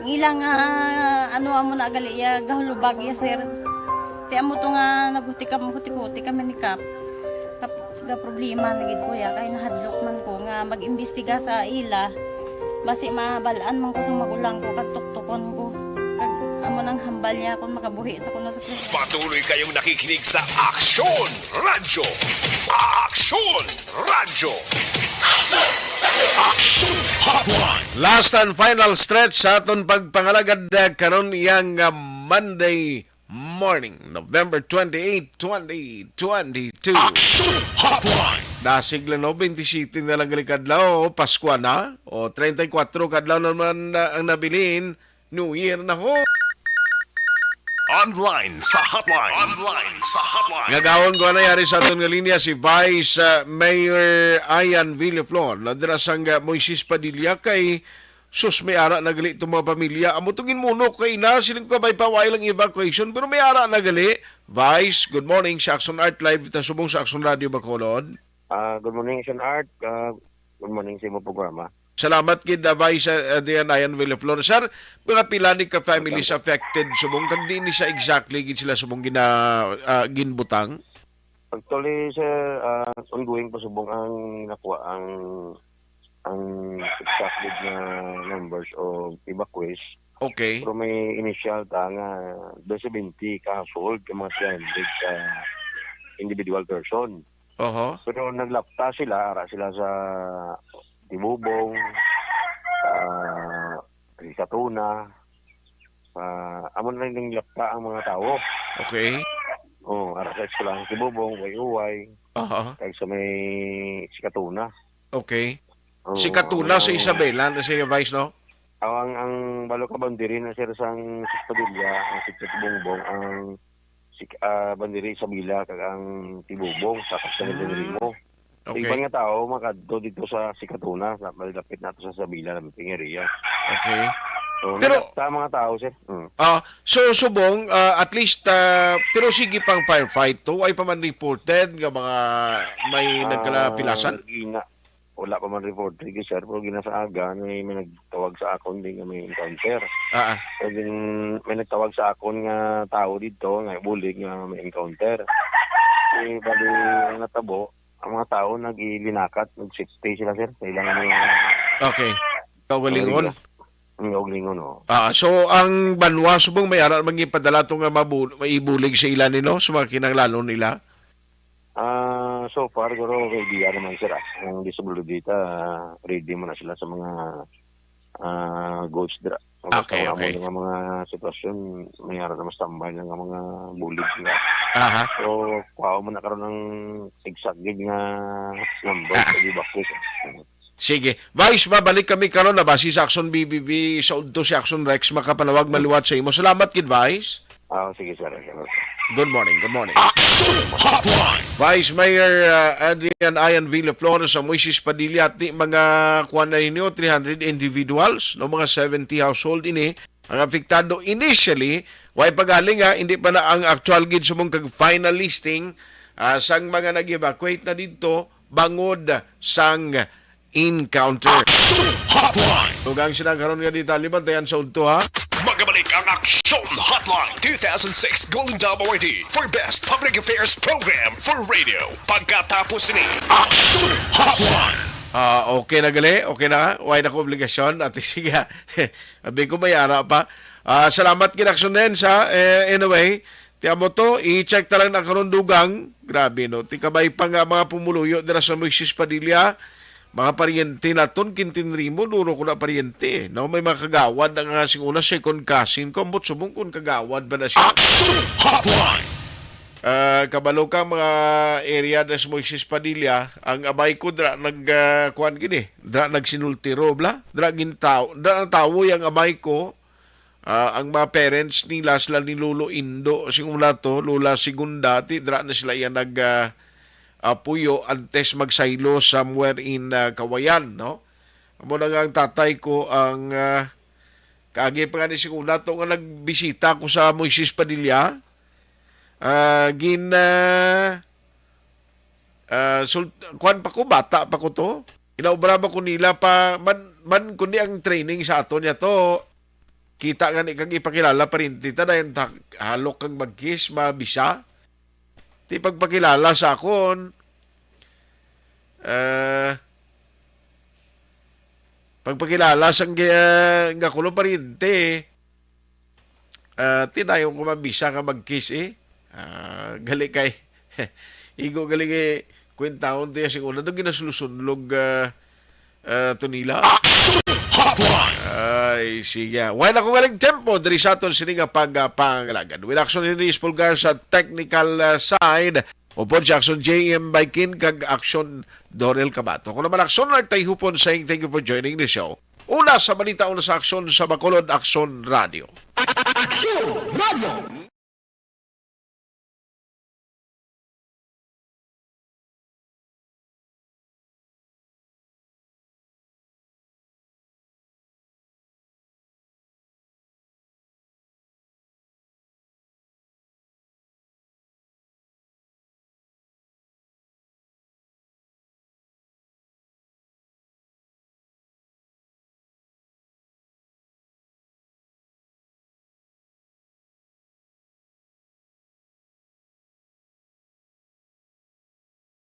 Ilang ano amo na gali ya gahulubag ya sir. Kaya mo to nga naghuti kami ni Kap. Ga problema na gid kuya, kay nahadlok man ko nga mag-imbestiga sa ila. Basi mabalaan man ko sa magulang ko kag tuktukon ko. Amo nang hambal niya kung makabuhi sa kuno sa Kristo. Patuloy kayong nakikinig sa Aksyon Radyo. Aksyon Radyo. Aksyon Hotline. Last and final stretch sa aton pagpangalagad karon iyang Monday morning, November 28, 2022. Aksyon Hotline. Dasig lang no, 27 na lang kadlaw, Pasko na, o 34 kadlaw naman ang nabilin, New Year na ho. Online sa hotline. Online sa hotline. Ngagawon ko na yari sa aton nga linya si Vice Mayor Ayan Villaflor. Nadira sang Moises Padilla kay sus may ara nagali itong mga pamilya. Amo tungin muno kay na siling ko bay paway lang evacuation pero may ara nagali. Vice, good morning sa Action Art Live ta subong sa Action Radio Bacolod. Good morning, Action Art. Good morning sa imong programa. Salamat kid Vice Ayan Villaflor. Sir, mga pila ni ka families affected subong kag di ni sa exactly gid sila subong ginbutang? Actually, sir, ongoing pa subong ang nakuha ang exact na numbers of evacuees. Okay. Pero may initial ta nga 20 ka household ka mga 300 ka individual person. Pero naglapta sila, ara sila sa Tibubong, sa Tuna, amon na yung lapta ang mga tao. Okay. Aras ko lang Tibubong, Uway-Uway, kaya sa may Sikatuna. Okay. Sikatuna sa Isabela, na siya Vice, no? Ang balo ka bandiri na sir sang Padilla, ang Sikatubongbong, ang bandiri Isabela, kag ang Tibubong, sa Kasangan mo. Okay. Ibang nga tao, makadto dito sa Sikatuna, malapit na ito sa Sabila, na Pingeriya. Okay. So, pero sa mga tao, sir. So, subong, at least, pero sige pang firefight to, ay pa man reported nga mga may nagkalapilasan? Wala pa man reported, sir, pero ginasaaga, may nagtawag sa akon din nga may encounter. So, may nagtawag sa akon nga tao dito, nga bulig nga may encounter. Eh, bali, natabo, ang mga tao nag-ilinakat, nag-stay sila, sir. Kailangan nila. Okay. Kaugalingon? Kaugalingon, o. So, ang banwa, subong may aral magipadala itong maibulig sa ilan nino, sa mga kinanglalo nila? So far, guro, idea naman, sir. Ang disability, ready mo na sila sa mga goods dra. Okay. Ang mga sitwasyon, may aral na mas tambay ng mga bulig sila. So, kuha mo na karoon ng exact nga number sa evacuate. Sige. Vice, babalik kami karon na basi sa Action BBB sa udto si Action Rex makapanawag maluwat sa imo. Salamat kid Vice. Sige sir. Good morning. Action Hotline. Vice Mayor Adrian Ayan Villaflor sa Moises Padilla at mga kuan na inyo 300 individuals no mga 70 household ini ang apektado initially, way pagaling nga, hindi pa na ang actual gid sumong kag final listing sang mga nag-evacuate na dito bangod sang encounter. Hotline! Tugang sinagkaroon nga dito, libantayan sa udto ha. Magabalik ang Action Hotline 2006 Golden Dome Awardee for Best Public Affairs Program for Radio. Pagkatapos ni Action Hotline. Okay na gali, okay na. Why na ko obligasyon at sige. Abi ko mayara pa. Salamat kinaksunen sa anyway. Tiamo to, i-check talang na karon dugang. Grabe no. Tikabay pa nga mga pumuluyo dira sa Moises Padilla. Mga paryente naton kintinrimo duro ko na paryente. No, may mga kagawad ang sing una second cousin ko ambot subong kun kagawad ba na siya. Hotline. Kabalo ka mga area des Moises Padilla, ang abay ko dra kuan gini, dra nagsinultiro bla, dra tawo yang abay ko. Ang mga parents nila sila ni Lolo Indo singula to, Lula Segunda, dra na sila yan puyo antes magsaylo somewhere in Kawayan, no? Amo na nga ang tatay ko ang kaagi pa nga ni Segunda to nga nagbisita ko sa Moises Padilla. Kuan pa ko, bata pa ko to. Inaubra ba ko nila pa man kundi ang training sa ato niya to. Kita nga ni kang ipakilala pa rin tita na yung halok kang magkis, mabisa. Ti pagpakilala sa akon, pagpakilala sa nga kulo pa rin tinayon ko mabisa ka magkis gali kay igo gali kay kwentaon tiya siguro doon ginasulusunlog to nila. Ay, sige. Wala ko galing tempo diri sa aton sininga pagpangalagan. With action ni Pulgar sa technical side, upon si action JM Baikin kag action Dorel Cabato. Kung naman action lang tayo hupon saying thank you for joining the show. Una sa balita, una sa action sa Bacolod Action Radio. Action Radio!